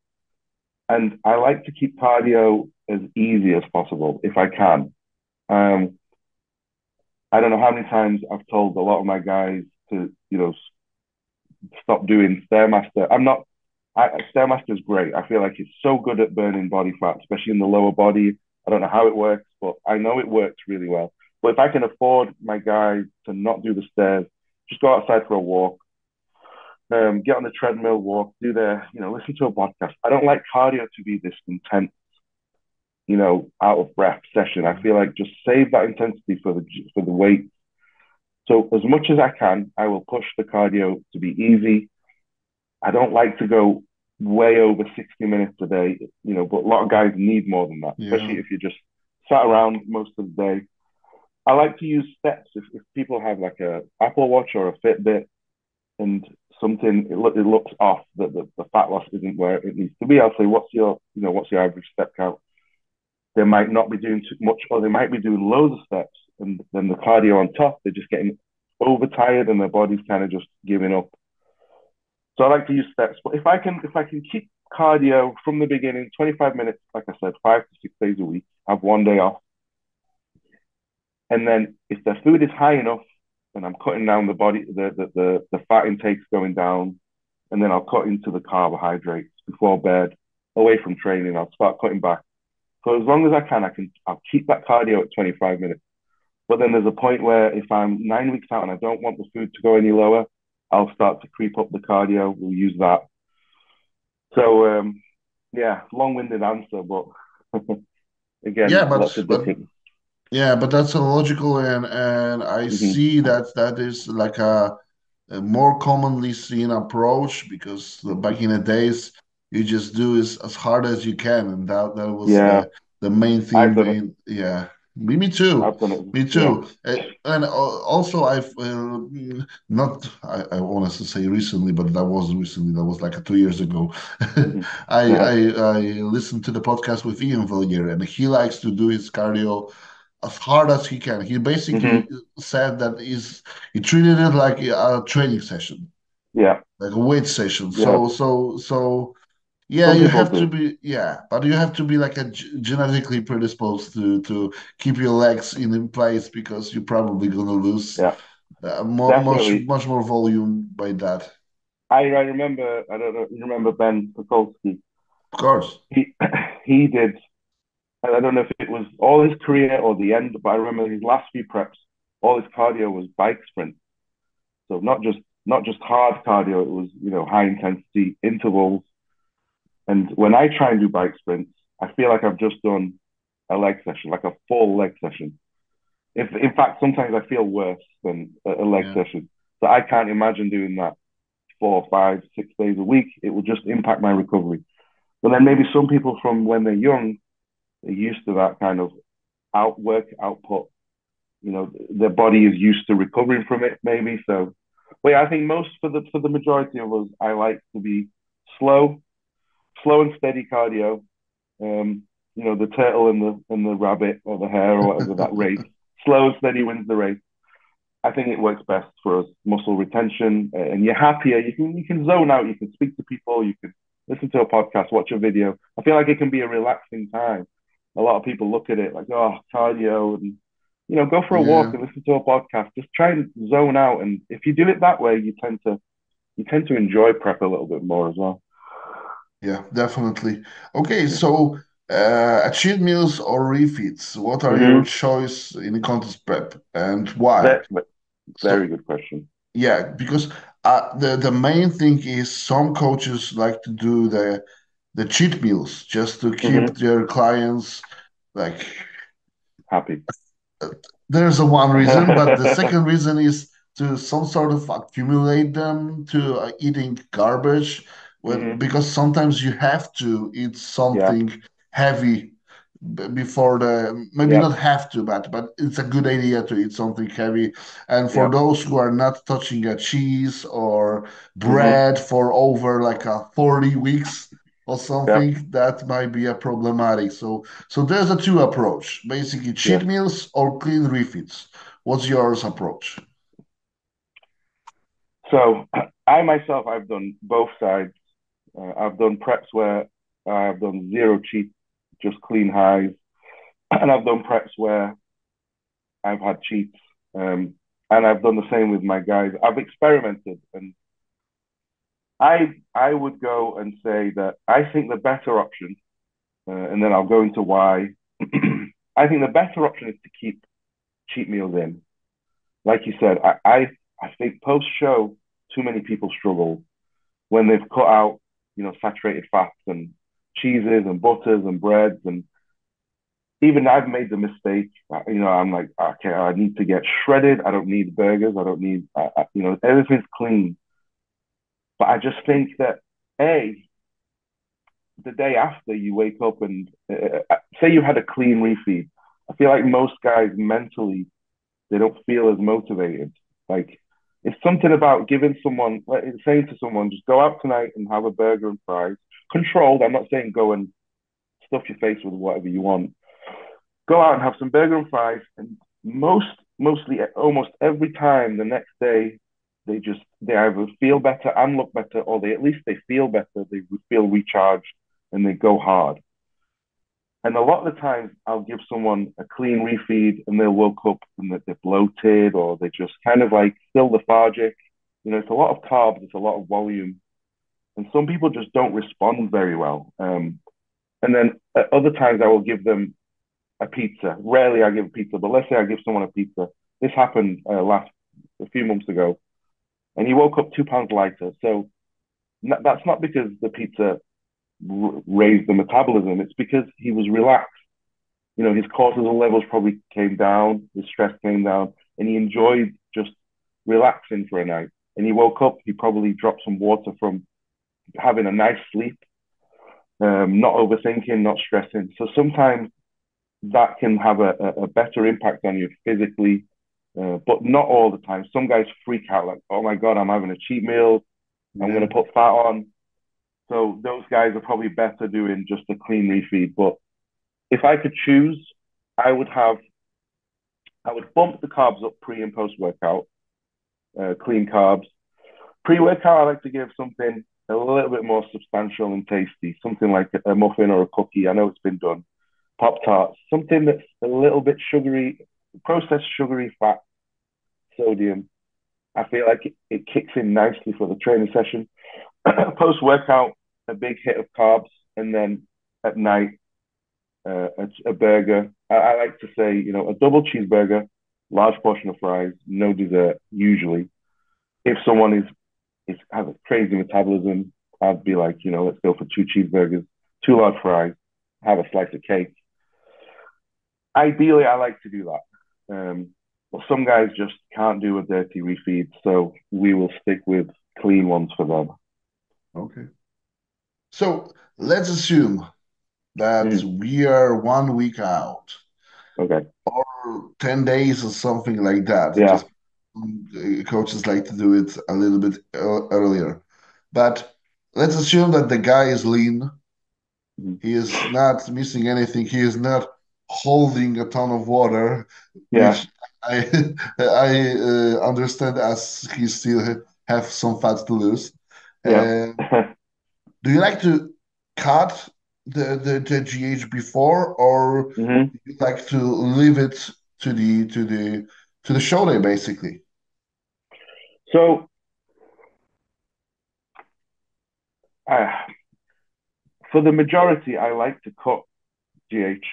Speaker 2: and I like to keep cardio as easy as possible if I can. Um, I don't know how many times I've told a lot of my guys to, stop doing Stairmaster. Stairmaster is great. I feel like it's so good at burning body fat, especially in the lower body. I don't know how it works, but I know it works really well. But if I can afford my guys to not do the stairs, just go outside for a walk, get on the treadmill, walk, listen to a podcast. I don't like cardio to be this intense, out of breath session. I feel like just save that intensity for the weight. So as much as I can, I will push the cardio to be easy. I don't like to go way over 60 minutes a day, but a lot of guys need more than that,
Speaker 1: Yeah.
Speaker 2: especially if you just sat around most of the day. I like to use steps if people have like a Apple Watch or a Fitbit and it looks off that the fat loss isn't where it needs to be. I'll say, what's your average step count? They might not be doing too much, or they might be doing loads of steps, and then the cardio on top, they're just getting overtired and their body's kind of just giving up. So I like to use steps, but if I can keep cardio from the beginning, 25 minutes, like I said, 5 to 6 days a week, have one day off, and then if the food is high enough, and I'm cutting down the body, the fat intake's going down, and then I'll cut into the carbohydrates before bed, away from training. I'll start cutting back. So as long as I can, I'll keep that cardio at 25 minutes. But then there's a point where if I'm 9 weeks out and I don't want the food to go any lower, I'll start to creep up the cardio. We'll use that. So yeah, long-winded answer, but
Speaker 1: Yeah,
Speaker 2: again, lots of different.
Speaker 1: but that's a logical, and I
Speaker 2: Hmm.
Speaker 1: see that is like a more commonly seen approach because back in the days you just do is as hard as you can, and that was
Speaker 2: Yeah,
Speaker 1: the main thing.
Speaker 2: I've done it.
Speaker 1: Yeah, me too,
Speaker 2: I've done it.
Speaker 1: me
Speaker 2: Yeah.
Speaker 1: too. And also I've not I wanted to say recently, but that wasn't recently. That was like 2 years ago.
Speaker 2: Hmm.
Speaker 1: I,
Speaker 2: Yeah.
Speaker 1: I I listened to the podcast with Ian Villier, and he likes to do his cardio as hard as he can. He basically
Speaker 2: Hmm.
Speaker 1: said that he treated it like a training session,
Speaker 2: Yeah.
Speaker 1: like a weight session.
Speaker 2: Yeah.
Speaker 1: So yeah,
Speaker 2: Some
Speaker 1: you
Speaker 2: people
Speaker 1: have to
Speaker 2: do.
Speaker 1: be but you have to be like genetically predisposed to keep your legs in place because you're probably gonna lose
Speaker 2: Yeah. Definitely.
Speaker 1: much more volume by that.
Speaker 2: I remember. I don't know. You remember Ben Pekulski?
Speaker 1: Of course.
Speaker 2: He he did. And I don't know if it was all his career or the end, but I remember his last few preps. All his cardio was bike sprint. So not just not just hard cardio, it was, high intensity intervals. And when I try and do bike sprints, I feel like I've just done a leg session, like a full leg session. If in fact, sometimes I feel worse than a leg
Speaker 1: Yeah.
Speaker 2: session. So I can't imagine doing that 4, 5, 6 days a week. It will just impact my recovery. But then maybe some people from when they're young, they're used to that kind of outwork output. Their body is used to recovering from it, maybe. So, but yeah, I think most for the majority of us, I like to be slow, slow and steady cardio. The turtle and the rabbit or the hare or whatever, that race. Slow and steady wins the race. I think it works best for us, muscle retention, and you're happier. You can zone out. You can speak to people. You can listen to a podcast, watch a video. I feel like it can be a relaxing time. A lot of people look at it like, oh, cardio, and go for a walk
Speaker 1: Yeah.
Speaker 2: and listen to a podcast. Just try and zone out, and if you do it that way, you tend to enjoy prep a little bit more as well.
Speaker 1: Yeah, definitely. Okay,
Speaker 2: Yeah.
Speaker 1: so cheat meals or refeeds, what are your
Speaker 2: Mm-hmm.
Speaker 1: choice in the contest prep and why?
Speaker 2: Very, very
Speaker 1: So
Speaker 2: good question.
Speaker 1: yeah, because the main thing is some coaches like to do the cheat meals just to keep
Speaker 2: Mm-hmm.
Speaker 1: their clients like
Speaker 2: Happy.
Speaker 1: there's a one reason, but the second reason is to some sort of accumulate them to eating garbage
Speaker 2: Mm-hmm.
Speaker 1: because sometimes you have to eat
Speaker 2: Yeah.
Speaker 1: something heavy before the maybe
Speaker 2: Yeah.
Speaker 1: not have to but it's a good idea to eat something heavy, and for
Speaker 2: Yeah.
Speaker 1: those who are not touching a cheese or
Speaker 2: Mm-hmm.
Speaker 1: bread for over like a 40 weeks or
Speaker 2: Yeah.
Speaker 1: something, that might be a problematic. So there's a two approach, basically
Speaker 2: Yeah.
Speaker 1: cheat meals or clean refeeds. What's yours approach?
Speaker 2: So I myself, I've done both sides. I've done preps where I've done zero cheats, just clean highs, and I've done preps where I've had cheats. And I've done the same with my guys. I've experimented, and I would go and say that I think the better option, and then I'll go into why. I think the better option is to keep cheat meals in. Like you said, I think post show, too many people struggle when they've cut out, saturated fats and cheeses and butters and breads. And even I've made the mistake, I'm like, okay, I need to get shredded. I don't need burgers. I don't need, everything's clean. But I just think that, A, the day after you wake up and say you had a clean refeed, I feel like most guys mentally, they don't feel as motivated. Like, it's something about giving someone, like, saying to someone, just go out tonight and have a burger and fries. Controlled. I'm not saying go and stuff your face with whatever you want. Go out and have some burger and fries. And mostly, almost every time the next day, they either feel better and look better, or they at least they feel better. They feel recharged and they go hard. And a lot of the times I'll give someone a clean refeed and they'll woke up and they're bloated or they're just kind of like still lethargic. It's a lot of carbs, it's a lot of volume. And some people just don't respond very well. And then at other times I will give them a pizza. Rarely I give a pizza, but let's say I give someone a pizza. This happened a few months ago, and he woke up 2 pounds lighter. So that's not because the pizza raised the metabolism. It's because he was relaxed. His cortisol levels probably came down, his stress came down, and he enjoyed just relaxing for a night. And he woke up, he probably dropped some water from having a nice sleep, not overthinking, not stressing. So sometimes that can have a better impact on you physically, but not all the time. Some guys freak out like, oh my God, I'm having a cheat meal. I'm
Speaker 1: Yeah.
Speaker 2: going to put fat on. So those guys are probably better doing just a clean refeed. But if I could choose, I would have I would bump the carbs up pre and post workout, clean carbs. Pre workout, I like to give something a little bit more substantial and tasty, something like a muffin or a cookie. I know it's been done. Pop tarts, something that's a little bit sugary, processed sugary fat, sodium. I feel like it kicks in nicely for the training session. Post workout, a big hit of carbs, and then at night, a burger. I like to say, a double cheeseburger, large portion of fries, no dessert, usually. If someone has a crazy metabolism, I'd be like, let's go for 2 cheeseburgers, 2 large fries, have a slice of cake. Ideally, I like to do that. But some guys just can't do a dirty refeed, so we will stick with clean ones for them.
Speaker 1: Okay. So let's assume that
Speaker 2: Mm,
Speaker 1: we are 1 week out
Speaker 2: okay.
Speaker 1: or 10 days or something like that.
Speaker 2: Yeah.
Speaker 1: Just coaches like to do it a little bit earlier. But let's assume that the guy is lean.
Speaker 2: Mhm.
Speaker 1: He is not missing anything. He is not holding a ton of water,
Speaker 2: Yeah.
Speaker 1: which I I understand as he still have some fat to lose.
Speaker 2: Yeah.
Speaker 1: Uh, do you like to cut the GH before, or
Speaker 2: hmm
Speaker 1: do you like to leave it to the show day basically?
Speaker 2: So, uh, for the majority, I like to cut GH.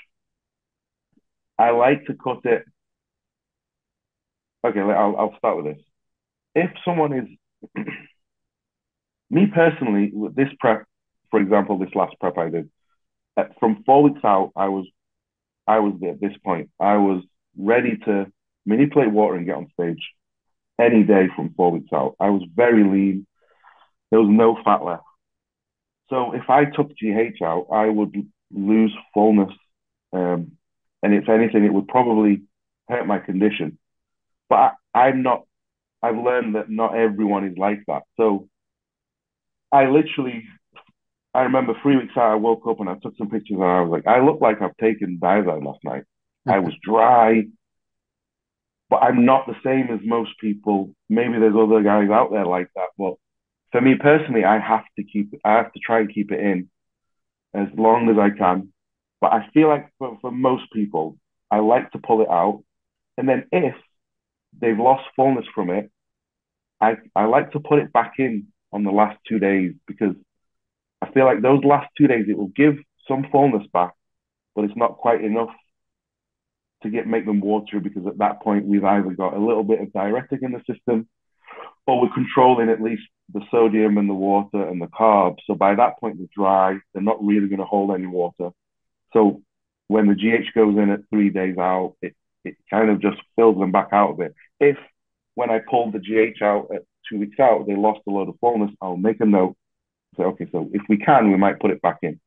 Speaker 2: I like to cut it. Okay, I'll start with this. If someone is me personally, with this prep, for example, this last prep I did, from 4 weeks out, I was at this point. I was ready to manipulate water and get on stage any day from 4 weeks out. I was very lean. There was no fat left. So if I took GH out, I would lose fullness. Um, and if anything, it would probably hurt my condition. But I'm not, I've learned that not everyone is like that. So I literally, I remember 3 weeks out, I woke up and I took some pictures and I was like, I look like I've taken Dawid last night. I was dry, but I'm not the same as most people. Maybe there's other guys out there like that. But for me personally, I have to try and keep it in as long as I can. But I feel like for most people, I like to pull it out. And then if they've lost fullness from it, I like to put it back in on the last 2 days because I feel like those last 2 days, it will give some fullness back, but it's not quite enough to make them watery because at that point, we've either got a little bit of diuretic in the system or we're controlling at least the sodium and the water and the carbs. So by that point, they're dry. They're not really going to hold any water. So when the GH goes in at 3 days out, it kind of just fills them back out of it. If when I pulled the GH out at 2 weeks out, they lost a load of fullness, I'll make a note. Say, okay, so if we can, we might put it back in.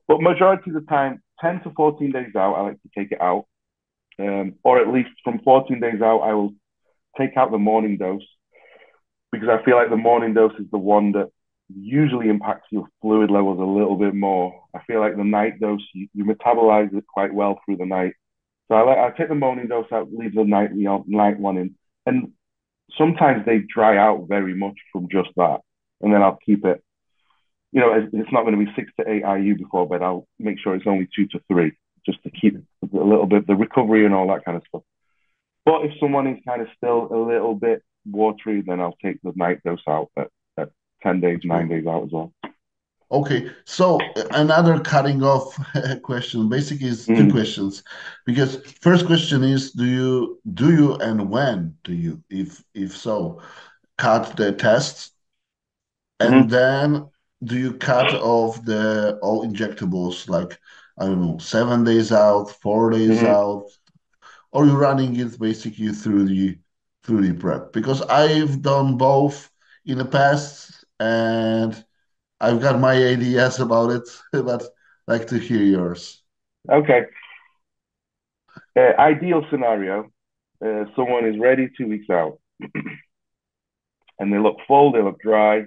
Speaker 2: But majority of the time, 10 to 14 days out, I like to take it out. Or at least from 14 days out, I will take out the morning dose because I feel like the morning dose is the one that usually impacts your fluid levels a little bit more. I feel like the night dose, you metabolize it quite well through the night. So I take the morning dose out, leave the night one in. And sometimes they dry out very much from just that. And then I'll keep it, it's not going to be 6 to 8 IU before bed. I'll make sure it's only 2 to 3 just to keep a little bit the recovery and all that kind of stuff. But if someone is kind of still a little bit watery, then I'll take the night dose out at 10 days, 9 days out as well.
Speaker 1: Okay, so another cutting off question basically is two
Speaker 2: Mm-hmm.
Speaker 1: questions, because first question is do you and when do you, if so, cut the tests, and
Speaker 2: Mm-hmm.
Speaker 1: then do you cut off the all injectables, like, I don't know, 7 days out, 4 days
Speaker 2: Mm-hmm.
Speaker 1: out, or you running it basically through the prep? Because I've done both in the past, and I've got my ideas about it, but like to hear yours.
Speaker 2: Okay. Ideal scenario, someone is ready 2 weeks out and they look full, they look dry.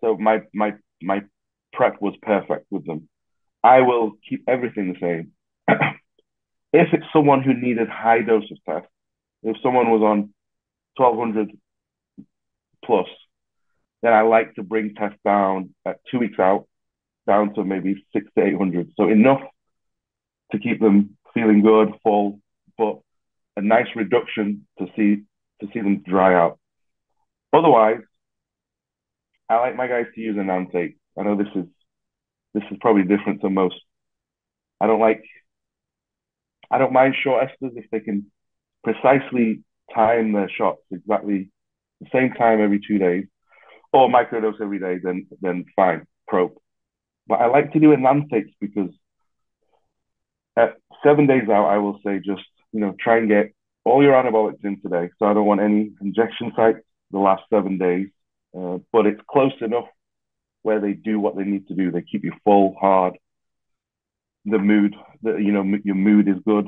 Speaker 2: So my prep was perfect with them. I will keep everything the same. If it's someone who needed high dose of test, if someone was on 1200 plus, then I like to bring test down at 2 weeks out, down to maybe 6 to 800. So enough to keep them feeling good, full, but a nice reduction to see them dry out. Otherwise, I like my guys to use an antake. I know this is probably different to most. I don't like I don't mind short esters if they can precisely time their shots exactly same time every 2 days, or microdose every day, then fine, probe. But I like to do enanthetes because at 7 days out, I will say just, try and get all your anabolics in today. So I don't want any injection sites the last 7 days. But it's close enough where they do what they need to do. They keep you full, hard. The mood, your mood is good.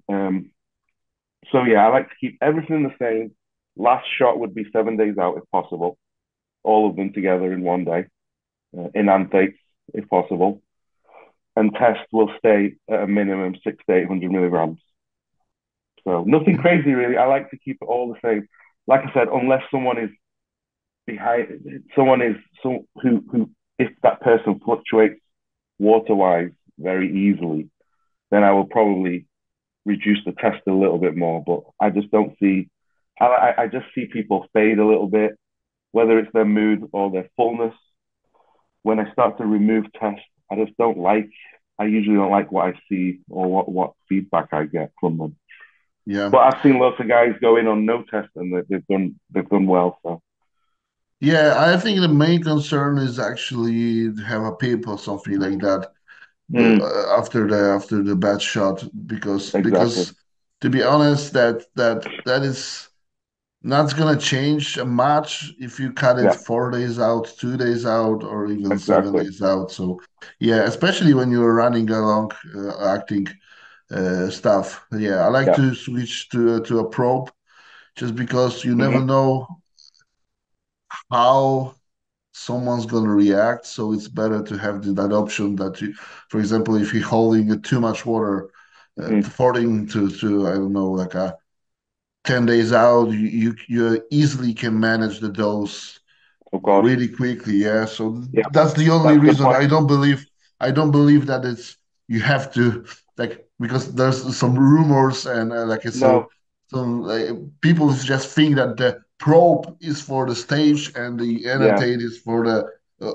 Speaker 2: So yeah, I like to keep everything the same. Last shot would be 7 days out if possible, all of them together in one day, enanthetes if possible, and test will stay at a minimum 600 to 800 milligrams. So nothing crazy really. I like to keep it all the same. Like I said, unless someone is behind, someone is so who if that person fluctuates water wise very easily, then I will probably reduce the test a little bit more. But I just don't see. I just see people fade a little bit, whether it's their mood or their fullness. When I start to remove tests, I just don't like. I usually don't like what I see or what feedback I get from them.
Speaker 1: Yeah.
Speaker 2: But I've seen lots of guys go in on no test and they've done well. So
Speaker 1: Yeah, I think the main concern is actually to have a PIP or something like that after the bad shot
Speaker 2: exactly.
Speaker 1: because to be honest that is not gonna change much if you cut it
Speaker 2: Yeah,
Speaker 1: 4 days out, 2 days out, or even seven
Speaker 2: exactly.
Speaker 1: days out. So yeah, especially when you're running along acting stuff. Yeah, I like
Speaker 2: Yeah.
Speaker 1: to switch to a probe just because you never
Speaker 2: Hmm.
Speaker 1: know how someone's going to react. So it's better to have that option that you, for example, if you're holding too much water,
Speaker 2: Hmm.
Speaker 1: forwarding to I don't know, like a 10 days out, you easily can manage the dose
Speaker 2: Of course.
Speaker 1: really quickly. Yeah. So
Speaker 2: Yeah,
Speaker 1: that's the only
Speaker 2: that's a good
Speaker 1: reason
Speaker 2: point.
Speaker 1: I don't believe that it's you have to like because there's some rumors and like so
Speaker 2: No.
Speaker 1: some people just think that the probe is for the stage and the
Speaker 2: Yeah.
Speaker 1: annotate is for the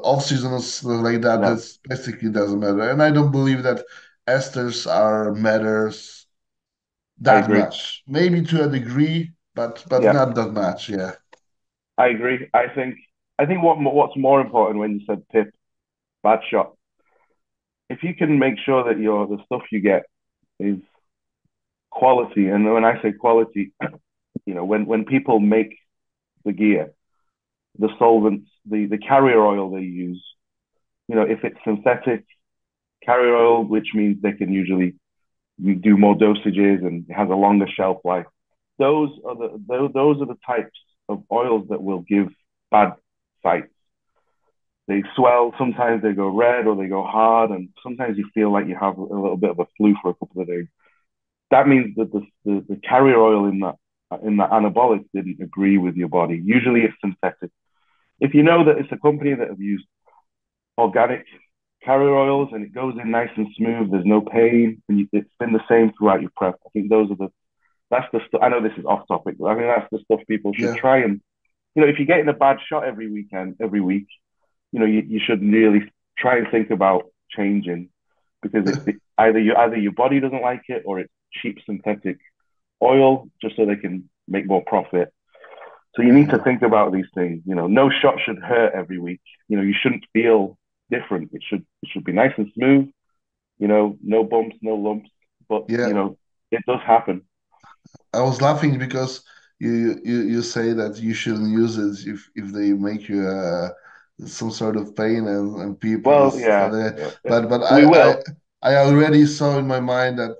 Speaker 1: off season or stuff like that.
Speaker 2: No.
Speaker 1: That's basically doesn't matter. And I don't believe that esters are matters
Speaker 2: I
Speaker 1: that
Speaker 2: agree.
Speaker 1: much. Maybe to a degree, but
Speaker 2: Yeah,
Speaker 1: not that much. Yeah.
Speaker 2: I agree. I think what's more important when you said PIP, bad shot. If you can make sure that the stuff you get is quality, and when I say quality, when people make the gear, the solvents, the carrier oil they use, if it's synthetic carrier oil, which means they can usually do more dosages and it has a longer shelf life. Those are the types of oils that will give bad sights. They swell, sometimes they go red or they go hard, and sometimes you feel like you have a little bit of a flu for a couple of days. That means that the carrier oil in that anabolic didn't agree with your body. Usually it's synthetic. If you know that it's a company that have used organic carrier oils and it goes in nice and smooth, there's no pain, and it's been the same throughout your prep. I think that's the stuff. I know this is off topic, but I think that's the stuff people should
Speaker 1: Yeah.
Speaker 2: try and, if you're getting a bad shot every week, you should really try and think about changing because either your body doesn't like it or it's cheap synthetic oil just so they can make more profit. So you need to
Speaker 1: Mhm.
Speaker 2: think about these things. No shot should hurt every week. You shouldn't feel different. It should be nice and smooth. No bumps, no lumps. But
Speaker 1: Yeah.
Speaker 2: it does happen.
Speaker 1: I was laughing because you say that you shouldn't use it if they make you some sort of pain and people
Speaker 2: Well,
Speaker 1: so
Speaker 2: yeah,
Speaker 1: that
Speaker 2: yeah.
Speaker 1: but
Speaker 2: We will.
Speaker 1: I already saw in my mind that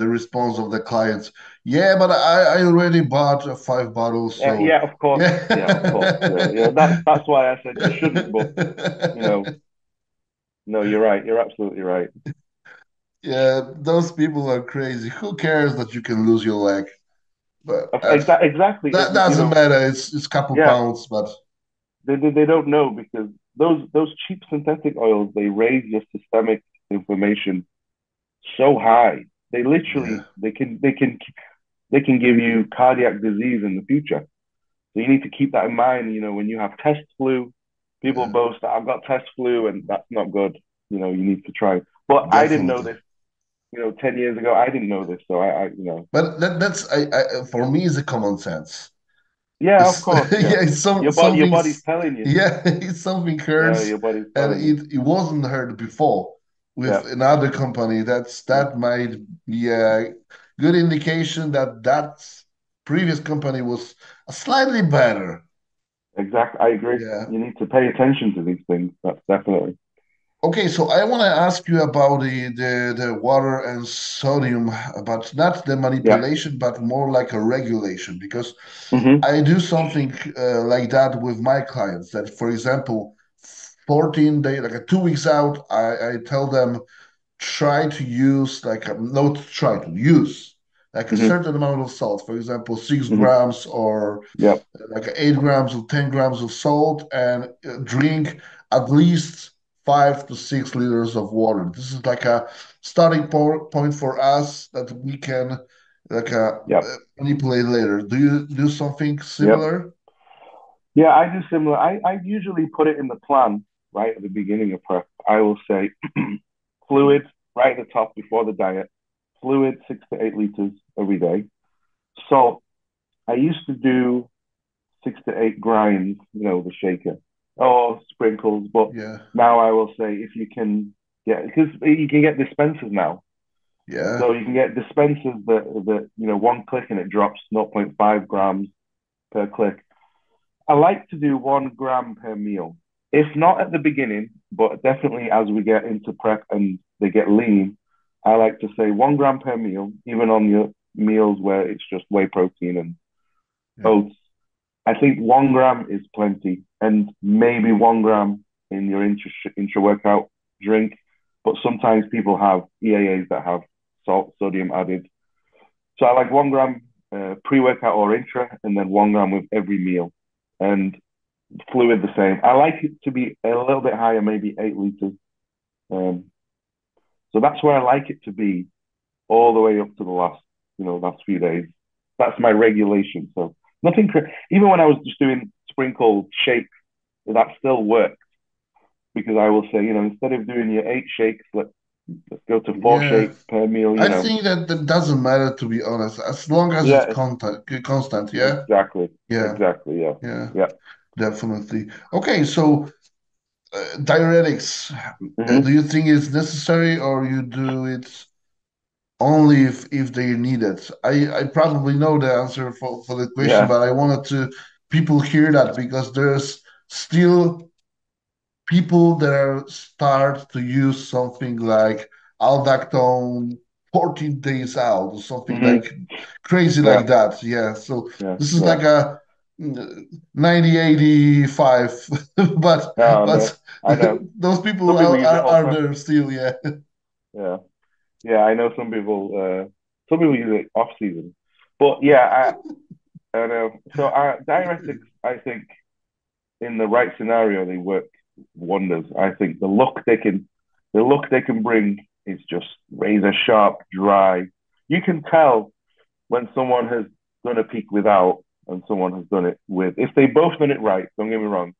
Speaker 1: the response of the clients, yeah, but I already bought 5 bottles, so
Speaker 2: Yeah, of course. Yeah, of course. Yeah,
Speaker 1: yeah.
Speaker 2: yeah. That's why I said you shouldn't. But you know, no, you're right. You're absolutely right.
Speaker 1: Yeah, those people are crazy. Who cares that you can lose your leg? But
Speaker 2: Exactly.
Speaker 1: that doesn't matter. It's a couple
Speaker 2: Yeah.
Speaker 1: pounds, but
Speaker 2: They don't know because those cheap synthetic oils they raise your systemic inflammation so high. They
Speaker 1: yeah,
Speaker 2: literally they can give you cardiac disease in the future. So you need to keep that in mind. When you have test flu, people
Speaker 1: yeah,
Speaker 2: boast that I've got test flu and that's not good. You need to try. But I didn't know
Speaker 1: definitely.
Speaker 2: this. 10 years ago, I didn't know this. So I.
Speaker 1: But that's for me is a common sense.
Speaker 2: Yeah, of
Speaker 1: It's
Speaker 2: course. Yeah,
Speaker 1: yeah, it's
Speaker 2: your
Speaker 1: something.
Speaker 2: body's telling you.
Speaker 1: Yeah, it's something
Speaker 2: Yeah,
Speaker 1: hurts,
Speaker 2: your body's
Speaker 1: and
Speaker 2: telling you.
Speaker 1: it wasn't heard before with
Speaker 2: Yeah.
Speaker 1: another company. That might be a good indication that that previous company was slightly better.
Speaker 2: Exactly. I agree.
Speaker 1: Yeah.
Speaker 2: You need to pay attention to these things. That's definitely.
Speaker 1: Okay, so I want to ask you about the water and sodium, but not the
Speaker 2: Yeah.
Speaker 1: manipulation, but more like a regulation, because
Speaker 2: Hmm.
Speaker 1: I do something like that with my clients. That, for example, 14 days, like a 2 weeks out, I tell them try to use like a, not try to use like a
Speaker 2: Hmm.
Speaker 1: certain amount of salt. For example, six
Speaker 2: Hmm.
Speaker 1: grams or
Speaker 2: Yep.
Speaker 1: like 8 grams or 10 grams of salt, and drink at least 5 to 6 liters of water. This is like a starting point for us that we can like
Speaker 2: Yep.
Speaker 1: manipulate later. Do you do something
Speaker 2: Yep.
Speaker 1: similar?
Speaker 2: Yeah, I do similar. I usually put it in the plan right at the beginning of prep. I will say fluid right at the top before the diet. Fluid 6 to 8 liters every day. Salt. I used to do 6 to 8 grinds, the shaker, or sprinkles. But
Speaker 1: Yeah,
Speaker 2: now I will say if you can get, because you can get dispensers now.
Speaker 1: yeah,
Speaker 2: So you can get dispensers that one click and it drops zero point 0.5 grams per click. I like to do 1 gram per meal. If not at the beginning, but definitely as we get into prep and they get lean, I like to say 1 gram per meal, even on your meals where it's just whey protein and
Speaker 1: yeah,
Speaker 2: oats. I think 1 gram is plenty, and maybe 1 gram in your intra workout drink. But sometimes people have EAAs that have salt, sodium added. So I like 1 gram pre workout or intra, and then 1 gram with every meal. And fluid the same. I like it to be a little bit higher, maybe 8 liters. Um, so that's where I like it to be all the way up to the last few days. That's my regulation. So nothing, even when I was just doing sprinkle shakes, that still worked because I will say, instead of doing your 8 shakes, let's go to four
Speaker 1: yeah.
Speaker 2: shakes per meal.
Speaker 1: I think that that doesn't matter, to be honest, as long as it's
Speaker 2: Yeah,
Speaker 1: constant. Yeah,
Speaker 2: exactly,
Speaker 1: yeah,
Speaker 2: exactly. Yeah,
Speaker 1: yeah,
Speaker 2: yeah.
Speaker 1: definitely. Okay, so diuretics, do
Speaker 2: Hmm.
Speaker 1: you think it's necessary or you do it only if they need it? I probably know the answer for the question,
Speaker 2: Yeah.
Speaker 1: but I wanted to people hear that because there's still people that are start to use something like aldactone 14 days out or something
Speaker 2: Hmm.
Speaker 1: like crazy
Speaker 2: Yeah,
Speaker 1: like that. Yeah. So
Speaker 2: yeah,
Speaker 1: this is
Speaker 2: yeah.
Speaker 1: like a 90-85,
Speaker 2: No,
Speaker 1: but
Speaker 2: no, I know.
Speaker 1: those people
Speaker 2: Some people use it all the
Speaker 1: are
Speaker 2: time.
Speaker 1: there still. Yeah.
Speaker 2: Yeah. Yeah, I know some people use it off season. But yeah, I know. So diuretics, I think in the right scenario, they work wonders. I think the look they can bring is just razor sharp, dry. You can tell when someone has done a peak without and someone has done it with. If they both done it right, don't get me wrong.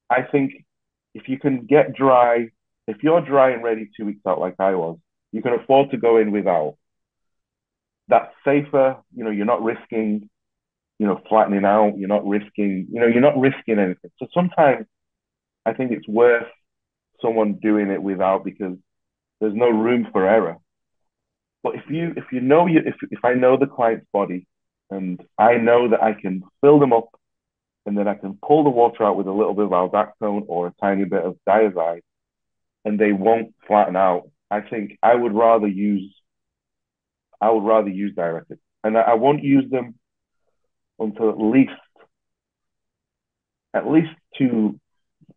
Speaker 2: I think if you can get dry, if you're dry and ready 2 weeks out like I was, you can afford to go in without. That's safer. You're not risking, flattening out. You're not risking anything. So sometimes I think it's worth someone doing it without because there's no room for error. But if I know the client's body and I know that I can fill them up and then I can pull the water out with a little bit of aldactone or a tiny bit of diazide and they won't flatten out, I think I would rather use diuretics. And I won't use them until at least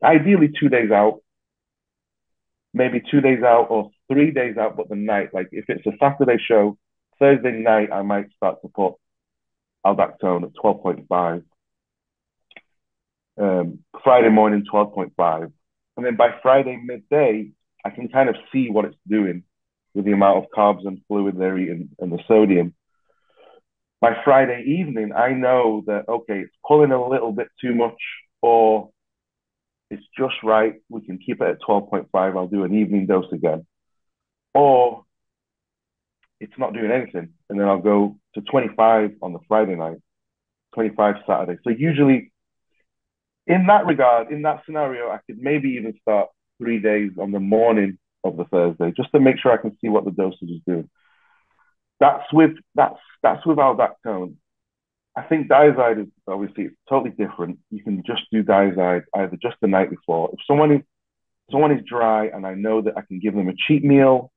Speaker 2: ideally 2 days out, maybe 2 days out or 3 days out, but the night. Like if it's a Saturday show, Thursday night I might start to put aldactone at 12.5. Friday morning 12.5. And then by Friday midday, I can kind of see what it's doing with the amount of carbs and fluid they're eating and the sodium. By Friday evening, I know that okay, it's pulling a little bit too much, or it's just right. We can keep it at 12.5. I'll do an evening dose again. Or it's not doing anything. And then I'll go to 25 on the Friday night. 25 Saturday. So usually in that regard, in that scenario, I could maybe even start 3 days on the morning of the Thursday, just to make sure I can see what the dosage is doing. That's with aldactone. I think diazide is obviously it's totally different. You can just do diazide either just the night before. If someone is dry and I know that I can give them a cheat meal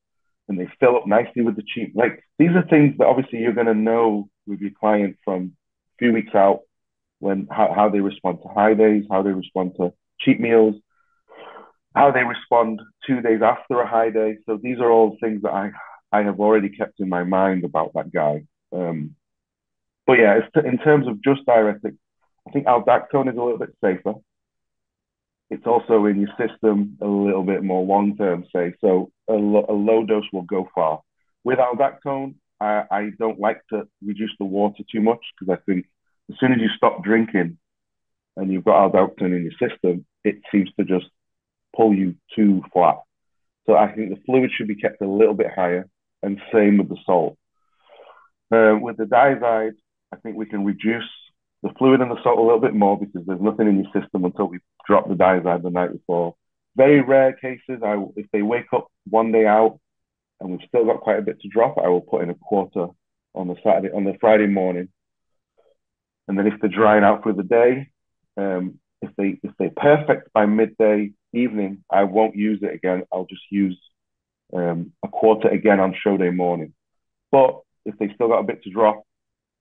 Speaker 2: and they fill up nicely with the cheat, like these are things that obviously you're going to know with your client from a few weeks out when how they respond to high days, how they respond to cheat meals, how they respond 2 days after a high day. So these are all things that I have already kept in my mind about that guy. But yeah, in terms of just diuretics, I think aldactone is a little bit safer. It's also in your system a little bit more long-term safe. So a low dose will go far. With aldactone, I don't like to reduce the water too much because I think as soon as you stop drinking and you've got aldactone in your system, it seems to just pull you too flat. So I think the fluid should be kept a little bit higher, and same with the salt. With the diazide, I think we can reduce the fluid and the salt a little bit more because there's nothing in your system until we drop the diazide the night before. Very rare cases, if they wake up one day out and we've still got quite a bit to drop, I will put in a quarter on the Friday morning. And then if they're drying out through the day, if they're perfect by midday evening, I won't use it again. I'll just use a quarter again on show day morning. But if they still got a bit to drop,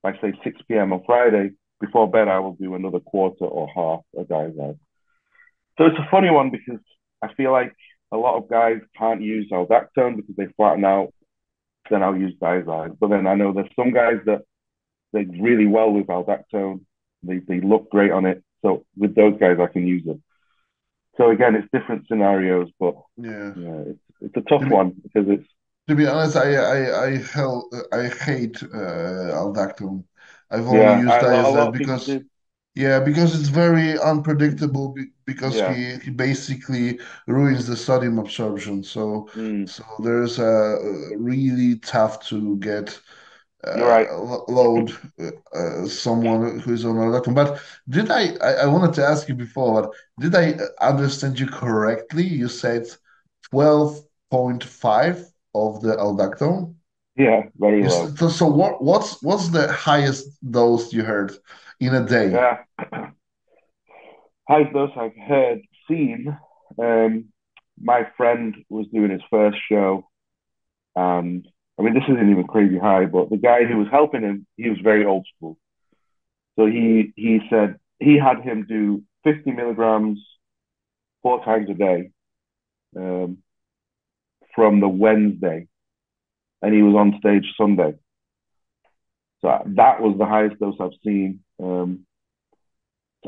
Speaker 2: by say 6 p.m. on Friday, before bed, I will do another quarter or half a diazide. So it's a funny one because I feel like a lot of guys can't use aldactone because they flatten out. Then I'll use diazide. But then I know there's some guys that they really well with aldactone. They look great on it. So with those guys, I can use it. So again, it's different scenarios, but
Speaker 1: Yeah.
Speaker 2: it's a tough one because it's.
Speaker 1: To be honest, I hate aldactone. I've only
Speaker 2: Yeah,
Speaker 1: used
Speaker 2: a lot
Speaker 1: diazide
Speaker 2: of people
Speaker 1: because
Speaker 2: do.
Speaker 1: because it's very unpredictable because
Speaker 2: Yeah.
Speaker 1: he basically ruins the sodium absorption. So
Speaker 2: Mm,
Speaker 1: so there's a really tough to get
Speaker 2: you're right.
Speaker 1: load someone who is on aldactone. But I wanted to ask you before, but did I understand you correctly? You said 12.5 of the aldactone.
Speaker 2: Yeah, very
Speaker 1: Yes.
Speaker 2: low.
Speaker 1: So what's the highest dose you heard in a day?
Speaker 2: Yeah. Highest dose I've seen. Um, my friend was doing his first show, and I mean, this isn't even crazy high, but the guy who was helping him, he was very old school. So he said he had him do 50 milligrams 4 times a day um, from the Wednesday, and he was on stage Sunday. So that was the highest dose I've seen.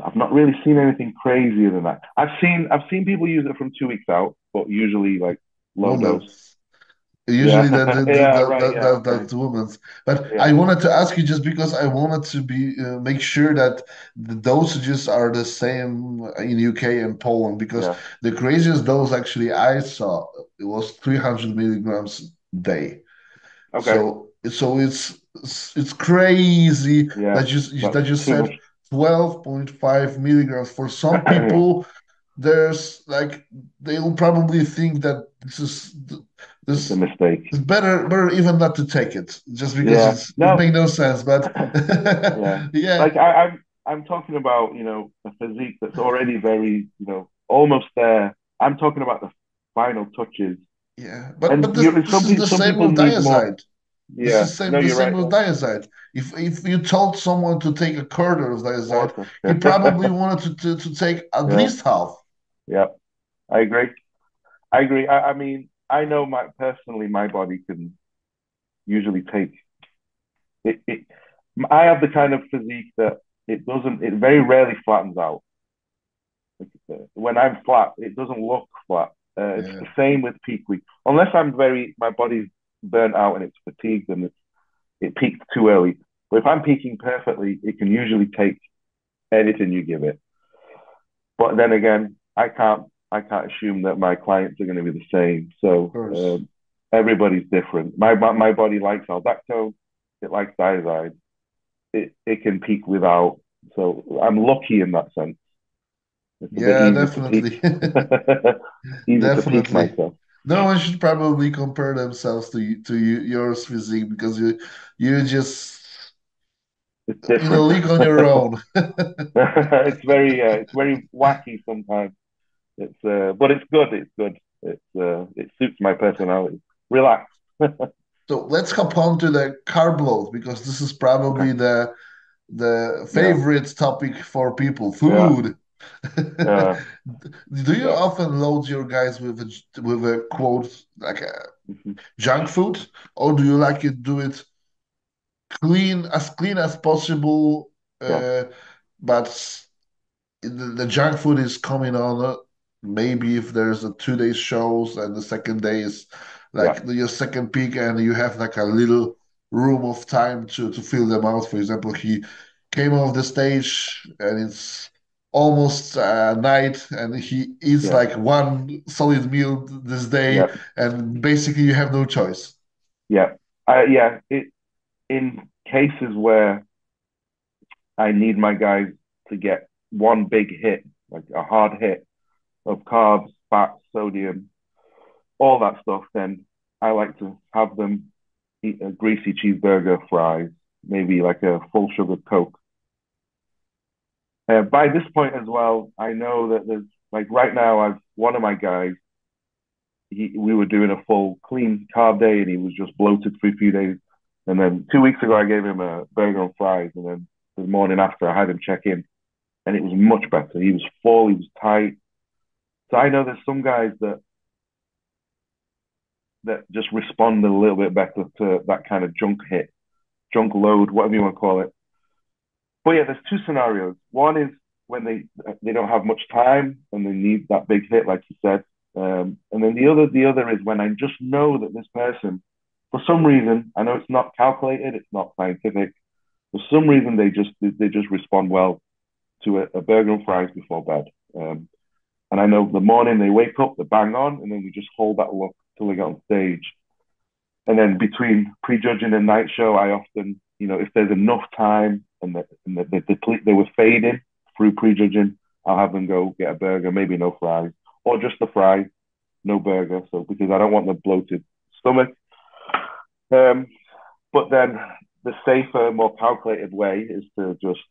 Speaker 2: I've not really seen anything crazier than that. I've seen people use it from 2 weeks out, but usually like low dose.
Speaker 1: Women's. Usually
Speaker 2: Yeah, yeah, right, yeah, okay,
Speaker 1: that's women's. But
Speaker 2: yeah,
Speaker 1: I wanted to ask you just because I wanted to be make sure that the dosages are the same in UK and Poland because
Speaker 2: yeah.
Speaker 1: the craziest dose actually I saw it was 300 milligrams a day.
Speaker 2: Okay,
Speaker 1: So it's crazy
Speaker 2: yeah, that's
Speaker 1: that you
Speaker 2: too much.
Speaker 1: said 12.5 milligrams. For some
Speaker 2: Yeah,
Speaker 1: people, there's like they'll probably think that
Speaker 2: it's a
Speaker 1: this
Speaker 2: mistake.
Speaker 1: is better even not to take it just because
Speaker 2: Yeah,
Speaker 1: it
Speaker 2: no,
Speaker 1: makes no sense. But
Speaker 2: yeah.
Speaker 1: yeah,
Speaker 2: Like I'm talking about a physique that's already very almost there. I'm talking about the final touches,
Speaker 1: yeah.
Speaker 2: and
Speaker 1: But this is the
Speaker 2: some
Speaker 1: same
Speaker 2: people
Speaker 1: with
Speaker 2: need more.
Speaker 1: diazide. This
Speaker 2: Yeah,
Speaker 1: is
Speaker 2: no,
Speaker 1: the
Speaker 2: you're
Speaker 1: same
Speaker 2: right
Speaker 1: with
Speaker 2: though.
Speaker 1: diazide. If you told someone to take a quarter of diazide,
Speaker 2: Water.
Speaker 1: he probably wanted to take at
Speaker 2: Yeah,
Speaker 1: least half.
Speaker 2: yeah. I agree. I agree. I mean, I know my body can usually take it. I have the kind of physique that it very rarely flattens out. When I'm flat, it doesn't look flat. It's
Speaker 1: Yeah,
Speaker 2: the same with peak week, unless my body's burnt out and it's fatigued and it peaked too early. But if I'm peaking perfectly, it can usually take anything you give it. But then again, I can't assume that my clients are going to be the same.
Speaker 1: of
Speaker 2: So
Speaker 1: course.
Speaker 2: everybody's different. My body likes aldactone, it likes diazide. it can peak without. So I'm lucky in that sense. It's a bit
Speaker 1: Yeah,
Speaker 2: easy to peak,
Speaker 1: definitely.
Speaker 2: easy to peak
Speaker 1: Definitely.
Speaker 2: myself.
Speaker 1: No one should probably compare themselves to yours physique because you just
Speaker 2: It's
Speaker 1: in a
Speaker 2: different.
Speaker 1: league on your own.
Speaker 2: It's very wacky sometimes. But it's good. It's good. It suits my personality. Relax.
Speaker 1: So let's hop on to the carb load because this is probably
Speaker 2: Okay.
Speaker 1: the
Speaker 2: Yeah.
Speaker 1: favorite topic for people,
Speaker 2: Yeah.
Speaker 1: food.
Speaker 2: Uh,
Speaker 1: Do you
Speaker 2: yeah.
Speaker 1: often load your guys with a quote like a
Speaker 2: Mhm.
Speaker 1: junk food, or do you like it do it clean as possible,
Speaker 2: Yeah.
Speaker 1: uh, but the junk food is coming on maybe if there's a 2 day shows and the second day is
Speaker 2: Yeah.
Speaker 1: like your second peak and you have like a little room of time to fill them out. For example, he came off the stage and it's almost night and he eats
Speaker 2: Yeah.
Speaker 1: like one solid meal this day
Speaker 2: Yeah.
Speaker 1: and basically you have no choice.
Speaker 2: Yeah. Yeah. In cases where I need my guys to get one big hit, like a hard hit of carbs, fats, sodium, all that stuff, then I like to have them eat a greasy cheeseburger, fries, maybe like a full sugar Coke. By this point as well, I know that there's like right now, I've one of my guys, we were doing a full clean carb day and he was just bloated for a few days. And then 2 weeks ago, I gave him a burger and fries. And then the morning after, I had him check in and it was much better. He was full, he was tight. So I know there's some guys that just respond a little bit better to that kind of junk hit, junk load, whatever you want to call it. But yeah, there's two scenarios. One is when they don't have much time and they need that big hit, like you said. And then the other is when I just know that this person, for some reason, I know it's not calculated, it's not scientific. For some reason, they just respond well to a burger and fries before bed. And I know the morning they wake up, they bang on, and then we just hold that look till they get on stage. And then between prejudging and night show, I often, if there's enough time they were fading through prejudging, I'll have them go get a burger, maybe no fries, or just the fries, no burger. So because I don't want the bloated stomach. Um, but then the safer, more calculated way is to just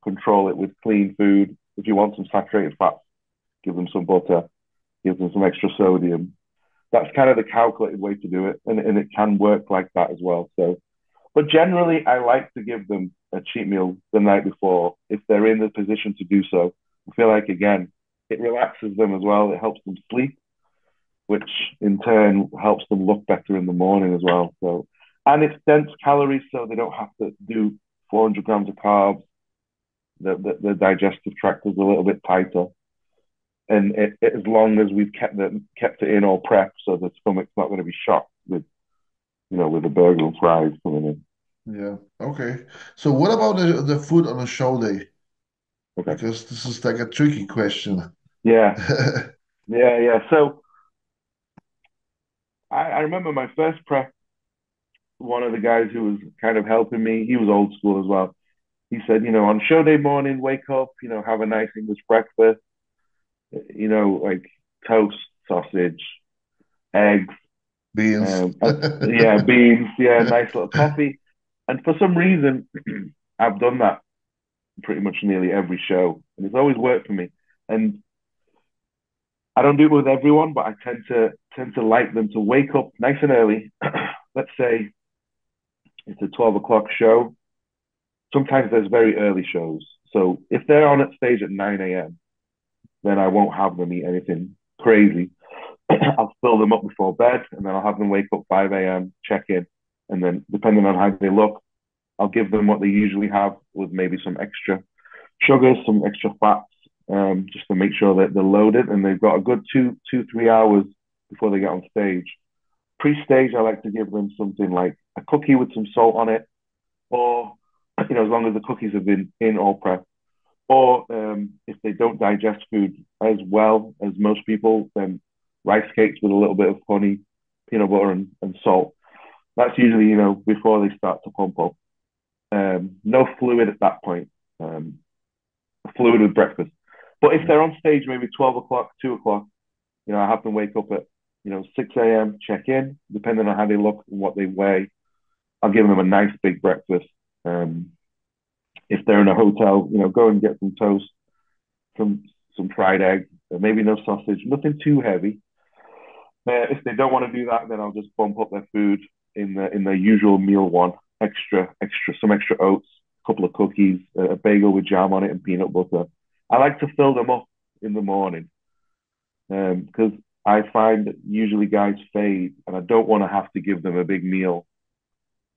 Speaker 2: control it with clean food. If you want some saturated fats, give them some butter, give them some extra sodium. That's kind of the calculated way to do it, and it can work like that as well. So, but generally, I like to give them a cheat meal the night before if they're in the position to do so. I feel like again, it relaxes them as well. It helps them sleep, which in turn helps them look better in the morning as well. So, and it's dense calories, so they don't have to do 400 grams of carbs. The digestive tract is a little bit tighter, and as long as we've kept it in all prep, so the stomach's not going to be shocked with the burger and fries coming in.
Speaker 1: Yeah. Okay. So what about the food on a show day?
Speaker 2: Okay.
Speaker 1: Because this is like a tricky question.
Speaker 2: Yeah. Yeah. Yeah. So I remember my first prep. One of the guys who was kind of helping me, he was old school as well. He said, on show day morning, wake up, have a nice English breakfast, like toast, sausage, eggs,
Speaker 1: Beans.
Speaker 2: yeah, beans, yeah, nice little coffee. And for some reason, I've done that pretty much nearly every show, and it's always worked for me. And I don't do it with everyone, but I tend to like them to wake up nice and early. Let's say it's a 12 o'clock show. Sometimes there's very early shows. So if they're on at stage at 9 a.m., then I won't have them eat anything crazy. I'll fill them up before bed and then I'll have them wake up 5 a.m., check in. And then depending on how they look, I'll give them what they usually have with maybe some extra sugars, some extra fats, just to make sure that they're loaded and they've got a good 3 hours before they get on stage. Pre-stage, I like to give them something like a cookie with some salt on it, or as long as the cookies have been in all prep. Or if they don't digest food as well as most people, then rice cakes with a little bit of honey, peanut butter, and salt. That's usually before they start to pump up. No fluid at that point. Fluid with breakfast. But if they're on stage, maybe 12 o'clock, 2 o'clock, I have them wake up at 6 a.m., check in, depending on how they look and what they weigh. I'll give them a nice big breakfast. If they're in a hotel, go and get some toast, some fried egg, maybe no sausage, nothing too heavy. If they don't want to do that, then I'll just bump up their food in the usual meal one, some extra oats, a couple of cookies, a bagel with jam on it and peanut butter. I like to fill them up in the morning because I find that usually guys fade, and I don't want to have to give them a big meal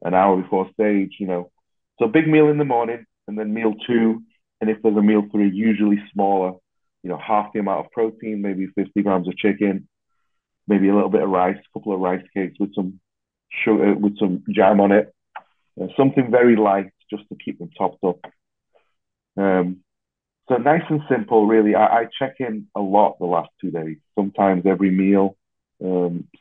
Speaker 2: an hour before stage. So big meal in the morning, and then meal 2, and if there's a meal 3, usually smaller. Half the amount of protein, maybe 50 grams of chicken, maybe a little bit of rice, a couple of rice cakes with some sugar, with some jam on it, something very light just to keep them topped up. So nice and simple, really. I check in a lot the last 2 days, sometimes every meal,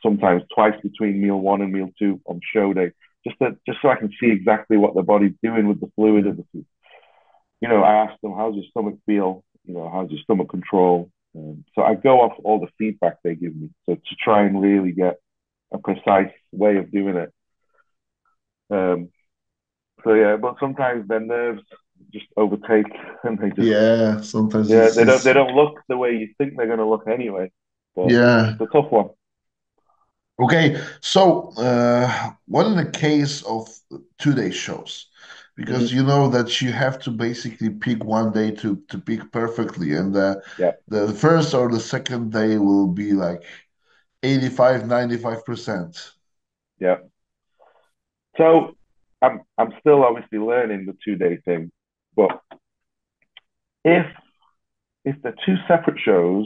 Speaker 2: sometimes twice between meal 1 and meal 2 on show day, just so I can see exactly what the body's doing with the fluid of the food. I ask them, how's your stomach feel? How's your stomach control? So I go off all the feedback they give me, so to try and really get a precise way of doing it. So yeah, but sometimes their nerves just overtake, and they just
Speaker 1: sometimes
Speaker 2: they don't look the way you think they're going to look anyway. But it's a tough one.
Speaker 1: Okay, so what in the case of 2 day shows? Because you know that you have to basically pick one day to pick perfectly, and the first or the second day will be like 85, 95%.
Speaker 2: Yeah. So I'm still obviously learning the 2 day thing, but if they're 2 separate shows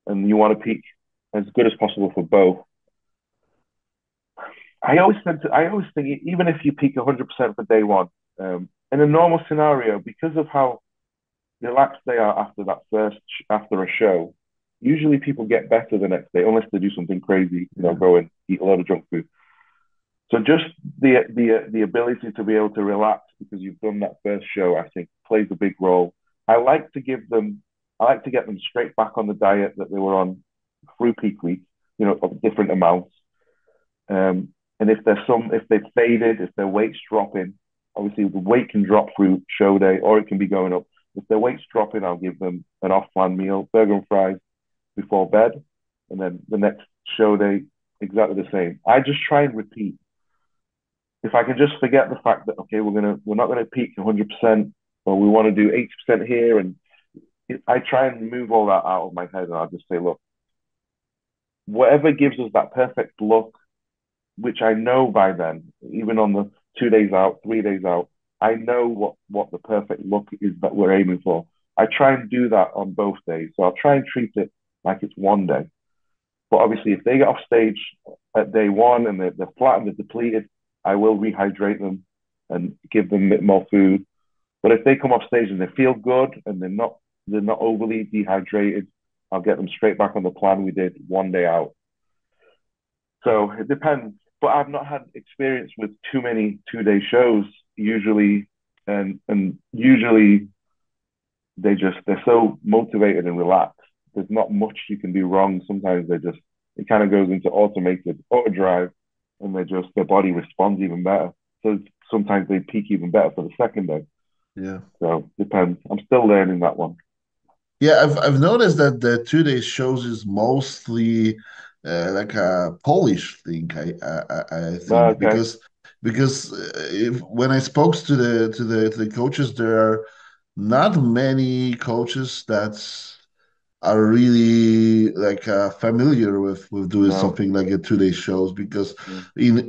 Speaker 2: and you want to peak as good as possible for both, I always think even if you peak 100% for day 1, in a normal scenario, because of how relaxed they are after a show, usually people get better the next day unless they do something crazy, go and eat a lot of junk food. So just the ability to be able to relax because you've done that first show, I think, plays a big role. I like to get them straight back on the diet that they were on through peak week, of different amounts. And if they've faded, if their weight's dropping, obviously the weight can drop through show day or it can be going up. If their weight's dropping, I'll give them an off-plan meal, burger and fries before bed, and then the next show day exactly the same. I just try and repeat. If I can just forget the fact that we're not gonna peak 100%, or we want to do 80% here, and I try and move all that out of my head, and I'll just say, look, whatever gives us that perfect look, which I know by then, even on the 2 days out, 3 days out, I know what the perfect look is that we're aiming for. I try and do that on both days. So I'll try and treat it like it's one day. But obviously, if they get off stage at day 1 and they're flat and they're depleted, I will rehydrate them and give them a bit more food. But if they come off stage and they feel good and they're not overly dehydrated, I'll get them straight back on the plan we did 1 day out. So it depends. But I've not had experience with too many 2 day shows usually, and usually they're so motivated and relaxed. There's not much you can do wrong. Sometimes it kind of goes into automated auto drive, and their body responds even better. So sometimes they peak even better for the second day.
Speaker 1: Yeah.
Speaker 2: So depends. I'm still learning that one.
Speaker 1: Yeah, I've noticed that the 2 day shows is mostly like a Polish thing. I think
Speaker 2: Okay.
Speaker 1: because when I spoke to the coaches, there are not many coaches that are really like familiar with doing
Speaker 2: No.
Speaker 1: something like a 2 day shows, because
Speaker 2: Mm.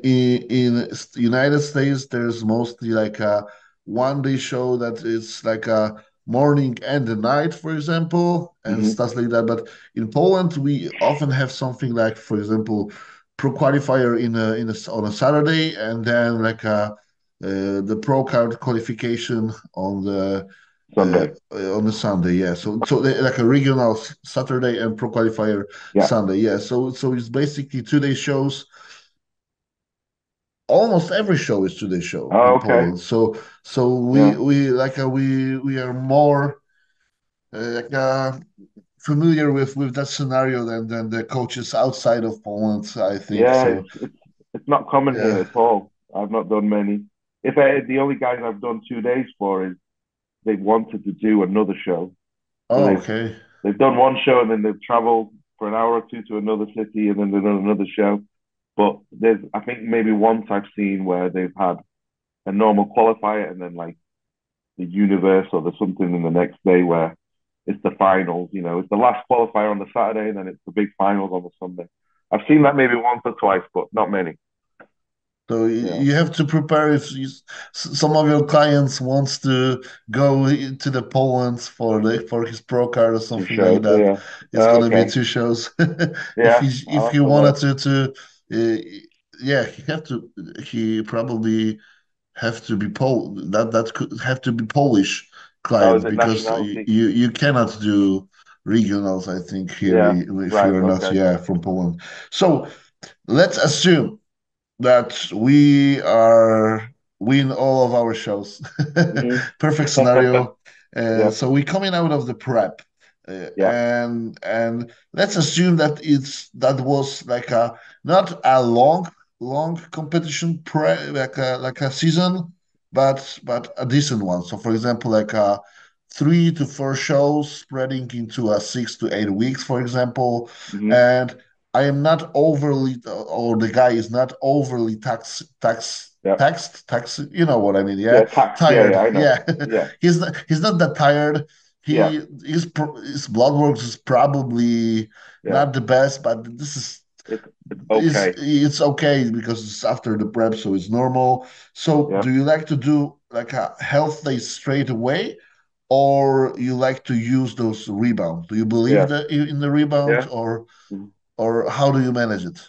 Speaker 1: in United States there's mostly like a 1 day show that is like a morning and a night, for example, and
Speaker 2: Mm-hmm.
Speaker 1: stuff like that. But in Poland we often have something like, for example, pro qualifier on a Saturday, and then like the pro card qualification uh,
Speaker 2: Sunday.
Speaker 1: on a Sunday, yeah. Like a regional Saturday and pro qualifier
Speaker 2: Yeah.
Speaker 1: Sunday, yeah. So it's basically 2 day shows. almost every show is today's show
Speaker 2: Oh,
Speaker 1: in
Speaker 2: okay.
Speaker 1: Poland. So
Speaker 2: Yeah.
Speaker 1: we are more like familiar with that scenario than the coaches outside of Poland, I think.
Speaker 2: Yeah,
Speaker 1: So
Speaker 2: it's not common here
Speaker 1: yeah.
Speaker 2: at all. I've not done many. If I, the only guys I've done 2 days for is they've wanted to do another show. So
Speaker 1: Oh, okay.
Speaker 2: they've done one show and then they've traveled for an hour or two to another city and then they've done another show. But there's I think maybe once I've seen where they've had a normal qualifier and then like the universe or there's something in the next day where it's the finals, it's the last qualifier on the Saturday and then it's the big finals on the Sunday. I've seen that maybe once or twice, but not many.
Speaker 1: So
Speaker 2: Yeah,
Speaker 1: you have to prepare if some of your clients wants to go to the Poland for his pro card or
Speaker 2: two
Speaker 1: something like
Speaker 2: shows.
Speaker 1: that.
Speaker 2: Yeah.
Speaker 1: It's gonna be
Speaker 2: Okay.
Speaker 1: two shows.
Speaker 2: Yeah,
Speaker 1: If
Speaker 2: I'll
Speaker 1: he
Speaker 2: have to
Speaker 1: wanted
Speaker 2: look.
Speaker 1: uh, yeah, he probably have to be that could have to be Polish
Speaker 2: Oh,
Speaker 1: clients
Speaker 2: is it
Speaker 1: because
Speaker 2: nationality?
Speaker 1: you cannot do regionals, I think, here
Speaker 2: Yeah.
Speaker 1: if
Speaker 2: Right.
Speaker 1: you're not,
Speaker 2: Okay.
Speaker 1: yeah, from Poland. So let's assume that we are win all of our shows.
Speaker 2: Hmm.
Speaker 1: Perfect scenario.
Speaker 2: Yeah.
Speaker 1: So we coming out of the prep,
Speaker 2: Yeah.
Speaker 1: and let's assume that that was like a not a long competition like a season, but a decent one. So for example, like a 3 to 4 shows spreading into a 6 to 8 weeks, for example,
Speaker 2: Hmm.
Speaker 1: and I am not overly, or the guy is not overly
Speaker 2: Yeah.
Speaker 1: you know what I mean,
Speaker 2: Yeah.
Speaker 1: yeah,
Speaker 2: Tax. Yeah.
Speaker 1: tired,
Speaker 2: Yeah. I know.
Speaker 1: yeah.
Speaker 2: Yeah.
Speaker 1: He's not that tired.
Speaker 2: Yeah.
Speaker 1: His blood works is probably
Speaker 2: Yeah.
Speaker 1: not the best, but this
Speaker 2: It's okay.
Speaker 1: it's okay because it's after the prep, so it's normal. So
Speaker 2: Yeah.
Speaker 1: do you like to do like a health day straight away, or you like to use those rebounds? Do you believe
Speaker 2: Yeah.
Speaker 1: that in the rebounds,
Speaker 2: Yeah. Mhm.
Speaker 1: or how do you manage it?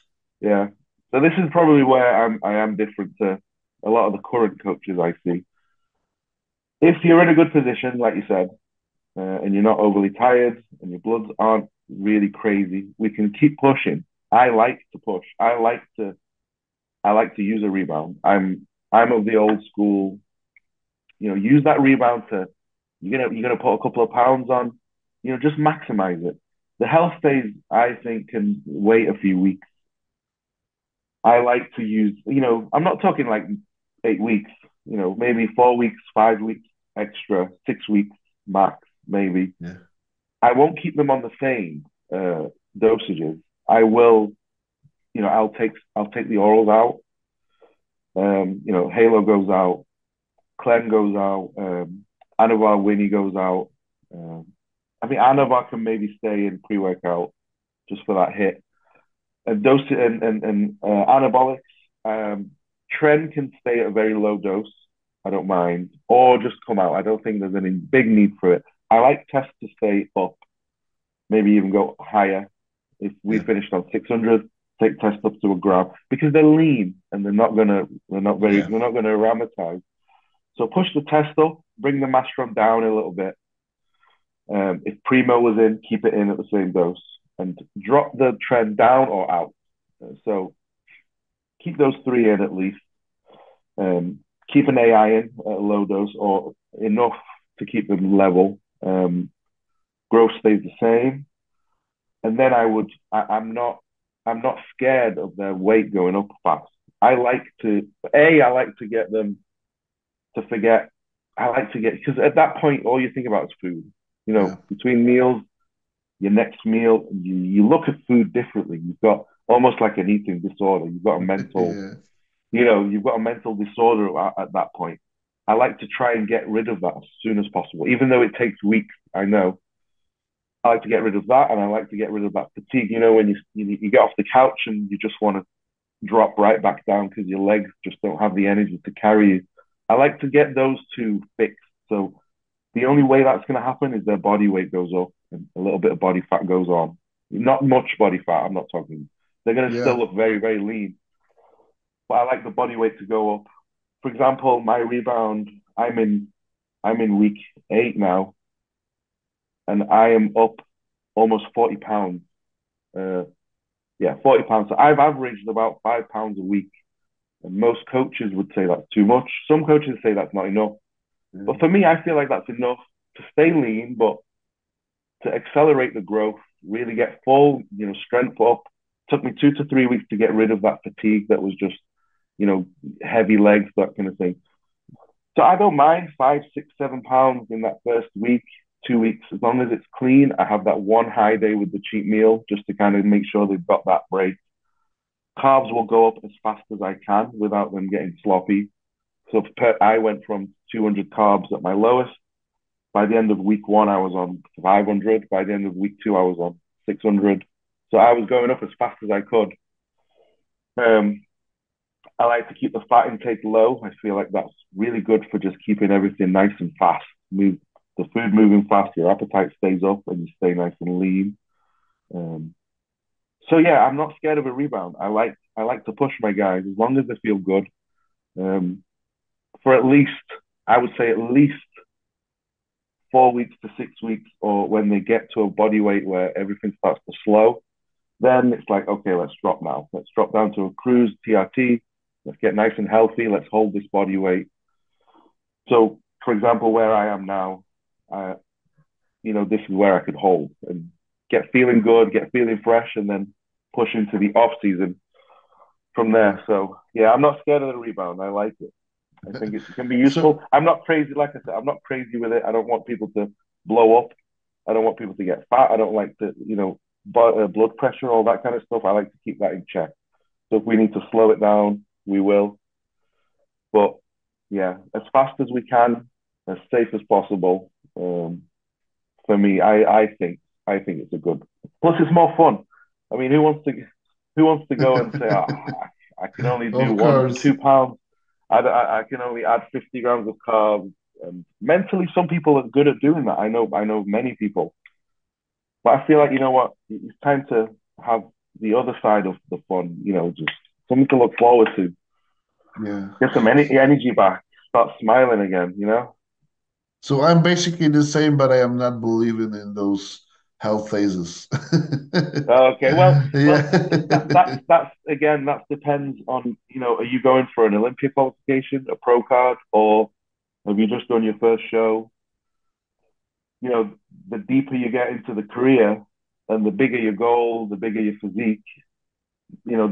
Speaker 2: Yeah. So this is probably where I am different to a lot of the current coaches I see. If you're in a good position, like you said, and you're not overly tired and your bloods aren't really crazy, we can keep pushing. I like to push. I like to use a rebound. I'm of the old school, use that rebound to you're gonna put a couple of pounds on, just maximize it. The health days I think can wait a few weeks. I like to use, I'm not talking like 8 weeks, maybe 4 weeks, 5 weeks extra, 6 weeks max, maybe.
Speaker 1: Yeah,
Speaker 2: I won't keep them on the same dosages. I will, I'll take the orals out. Halo goes out, Clem goes out, Anavar Winnie goes out. Um, I think Anavar can maybe stay in pre-workout just for that hit. And dose and anabolics. Tren can stay at a very low dose. I don't mind, or just come out. I don't think there's any big need for it. I like test to stay up, maybe even go higher. If we
Speaker 1: yeah,
Speaker 2: finished on 600, take test up to a gram because they're lean and
Speaker 1: yeah,
Speaker 2: they're not gonna aromatize. So push the test up, bring the mastron down a little bit. If primo was in, keep it in at the same dose and drop the trend down or out. So keep those three in at least. Keep an AI in at a low dose or enough to keep them level. Growth stays the same, and then I'm not scared of their weight going up fast. I like to get them to forget. I like to get because at that point all you think about is food.
Speaker 1: yeah,
Speaker 2: Between meals, your next meal, you look at food differently. You've got almost like an eating disorder.
Speaker 1: yeah,
Speaker 2: You've got a mental disorder at that point. I like to try and get rid of that as soon as possible, even though it takes weeks. I know. I like to get rid of that, and I like to get rid of that fatigue. When you get off the couch and you just want to drop right back down because your legs just don't have the energy to carry you. I like to get those two fixed. So the only way that's going to happen is their body weight goes up and a little bit of body fat goes on. Not much body fat. I'm not talking. They're going to
Speaker 1: yeah.
Speaker 2: still look very, very lean, but I like the body weight to go up. For example, my rebound, I'm in week 8 now, and I am up almost 40 pounds. Uh, yeah, 40 pounds. So I've averaged about 5 pounds a week And most coaches would say that's too much. Some coaches say that's not enough. But for me, I feel like that's enough to stay lean, but to accelerate the growth, really get full, strength up. Took me 2 to 3 weeks to get rid of that fatigue that was just, heavy legs, that kind of thing. So I don't mind 5, 6, 7 pounds in that first week, 2 weeks, as long as it's clean. I have that one high day with the cheat meal just to kind of make sure they've got that break. Carbs will go up as fast as I can without them getting sloppy. So I went from 200 carbs at my lowest. By the end of week 1, I was on 500. By the end of week 2, I was on 600. So I was going up as fast as I could. I like to keep the fat intake low. I feel like that's really good for just keeping everything nice and fast. Move the food moving fast, your appetite stays up, and you stay nice and lean. So yeah, I'm not scared of a rebound. I like to push my guys as long as they feel good. For at least, I would say at least 4 weeks to 6 weeks, or when they get to a body weight where everything starts to slow, then it's like, okay, let's drop now. Let's drop down to a cruise TRT. Let's get nice and healthy. Let's hold this body weight. So, for example, where I am now, this is where I could hold and get feeling good, get feeling fresh, and then push into the off season from there. So, yeah, I'm not scared of the rebound. I like it. I think it can be useful.
Speaker 1: So
Speaker 2: I'm not crazy, like I said, I'm not crazy with it. I don't want people to blow up. I don't want people to get fat. I don't like to, blood pressure, all that kind of stuff. I like to keep that in check. So if we need to slow it down, we will. But yeah, as fast as we can, as safe as possible. For me, I think it's a good. Plus, it's more fun. I mean, who wants to go and say, I can only do
Speaker 1: of
Speaker 2: 1 to 2
Speaker 1: course.
Speaker 2: pounds. I can only add 50 grams of carbs. And mentally, some people are good at doing that. I know many people. But I feel like, you know what, it's time to have the other side of the fun, just something to look forward to.
Speaker 1: Yeah.
Speaker 2: Get some energy back, start smiling again.
Speaker 1: So I'm basically the same, but I am not believing in those health phases.
Speaker 2: Okay, well,
Speaker 1: Yeah.
Speaker 2: that's again, that depends on, are you going for an Olympia qualification, a pro card, or have you just done your first show? The deeper you get into the career and the bigger your goal, the bigger your physique, the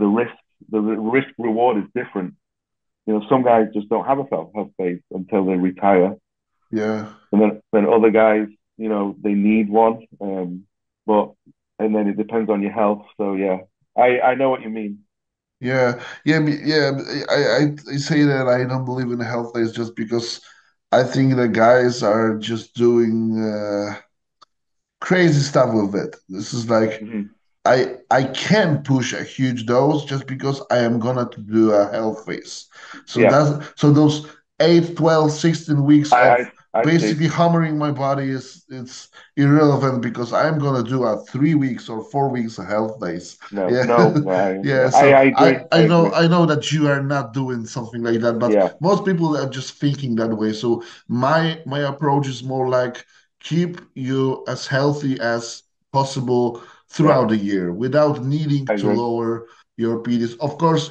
Speaker 2: risk reward is different. Some guys just don't have a health phase until they retire,
Speaker 1: Yeah.
Speaker 2: and then other guys, they need one. But and then it depends on your health. So yeah, I know what you mean.
Speaker 1: Yeah. Yeah. Yeah. I say that I don't believe in health phase just because I think the guys are just doing crazy stuff with it. This is like
Speaker 2: Hmm.
Speaker 1: I can push a huge dose just because I am gonna to do a health phase.
Speaker 2: Yeah,
Speaker 1: So those 8, 12, 16 weeks
Speaker 2: I,
Speaker 1: of
Speaker 2: I I see.
Speaker 1: basically hammering my body is it's irrelevant because I'm gonna do a 3 weeks or 4 weeks of health phase.
Speaker 2: No,
Speaker 1: Yeah.
Speaker 2: no,
Speaker 1: Yeah.
Speaker 2: I
Speaker 1: So
Speaker 2: agree. I agree.
Speaker 1: I know that you are not doing something like that, but
Speaker 2: Yeah,
Speaker 1: most people are just thinking that way. So my approach is more like keep you as healthy as possible
Speaker 2: yeah,
Speaker 1: throughout the year without needing
Speaker 2: I
Speaker 1: to
Speaker 2: agree.
Speaker 1: lower your PDs. Of course,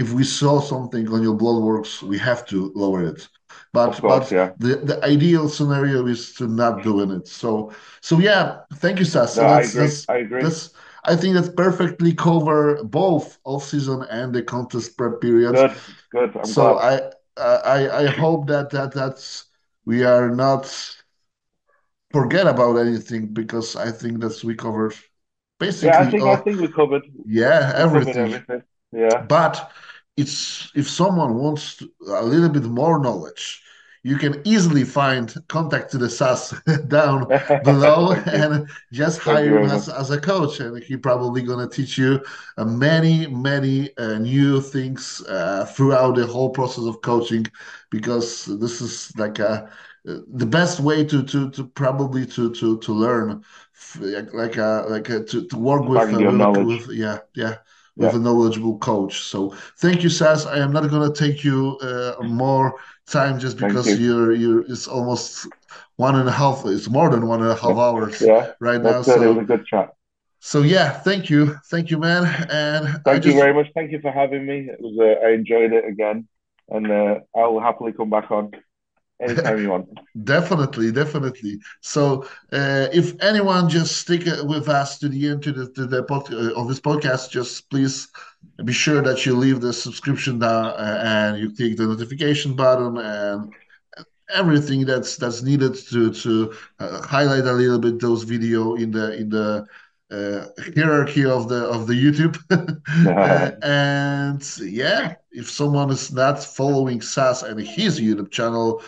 Speaker 1: if we saw something on your blood works, we have to lower it.
Speaker 2: Of
Speaker 1: But
Speaker 2: course,
Speaker 1: but
Speaker 2: yeah.
Speaker 1: the ideal scenario is to not doing it. So yeah, thank you, Sas.
Speaker 2: No,
Speaker 1: So
Speaker 2: I agree. I agree.
Speaker 1: that's I think that's perfectly cover both off season and the contest prep periods.
Speaker 2: Good, good. I'm
Speaker 1: So
Speaker 2: glad.
Speaker 1: I hope that's we are not forget about anything because I think that's we covered
Speaker 2: Yeah, I
Speaker 1: basically
Speaker 2: think I think
Speaker 1: yeah,
Speaker 2: we covered
Speaker 1: everything.
Speaker 2: everything. Yeah.
Speaker 1: But it's if someone wants a little bit more knowledge, you can easily find contact to the SAS down below
Speaker 2: Thank you.
Speaker 1: and just
Speaker 2: Thank you
Speaker 1: hire him
Speaker 2: very much.
Speaker 1: as a coach. And he probably gonna teach you many new things throughout the whole process of coaching, because this is like the best way to probably to learn to work
Speaker 2: Expand your
Speaker 1: with
Speaker 2: knowledge.
Speaker 1: with yeah with
Speaker 2: Yeah.
Speaker 1: a knowledgeable coach. So thank you, Sas. I am not going to take you more time just
Speaker 2: Thank
Speaker 1: because
Speaker 2: you.
Speaker 1: you're it's almost 1.5. It's more than one and a
Speaker 2: Yeah.
Speaker 1: half hours
Speaker 2: Yeah.
Speaker 1: right
Speaker 2: That's
Speaker 1: now.
Speaker 2: good. It was a
Speaker 1: So
Speaker 2: good chat.
Speaker 1: So yeah, thank you, man. And I
Speaker 2: Thank you
Speaker 1: just
Speaker 2: very much. Thank you for having me. It was I enjoyed it again, and I'll happily come back on anytime you want.
Speaker 1: definitely, definitely. So if anyone just stick with us to the end of this podcast, just please be sure that you leave the subscription down and you click the notification button and everything that's needed to highlight a little bit those video in the hierarchy of the YouTube. And yeah, if someone is not following Sas and his YouTube channel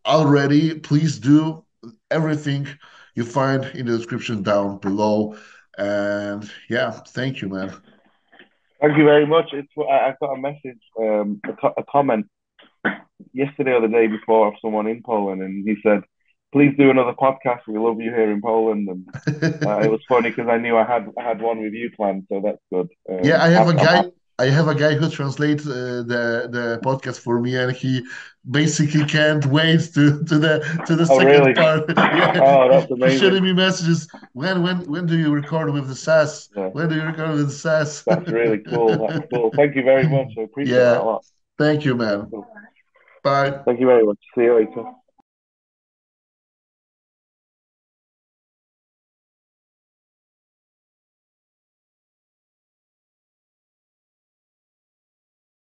Speaker 1: already, please do everything you find in the description down below. And yeah, thank you, man.
Speaker 2: Thank you very much. I got a message, a comment yesterday or the day before of someone in Poland, and he said, "Please do another podcast. We love you here in Poland." And it was funny because I knew I had one with you planned, so that's good.
Speaker 1: Yeah, I have a
Speaker 2: I'm
Speaker 1: guy.
Speaker 2: happy.
Speaker 1: I have a guy who translates the podcast for me, and he basically can't wait to the
Speaker 2: Oh,
Speaker 1: second
Speaker 2: really?
Speaker 1: part. Yeah,
Speaker 2: Oh, that's
Speaker 1: he's
Speaker 2: amazing.
Speaker 1: sending me messages. When do you record with the SAS?
Speaker 2: Yeah,
Speaker 1: When do you record with the SAS?
Speaker 2: that's really cool. That's cool. Thank you very much. I appreciate that
Speaker 1: Yeah,
Speaker 2: a lot.
Speaker 1: thank you, man.
Speaker 2: Cool.
Speaker 1: Bye.
Speaker 2: Thank you very much. See you later.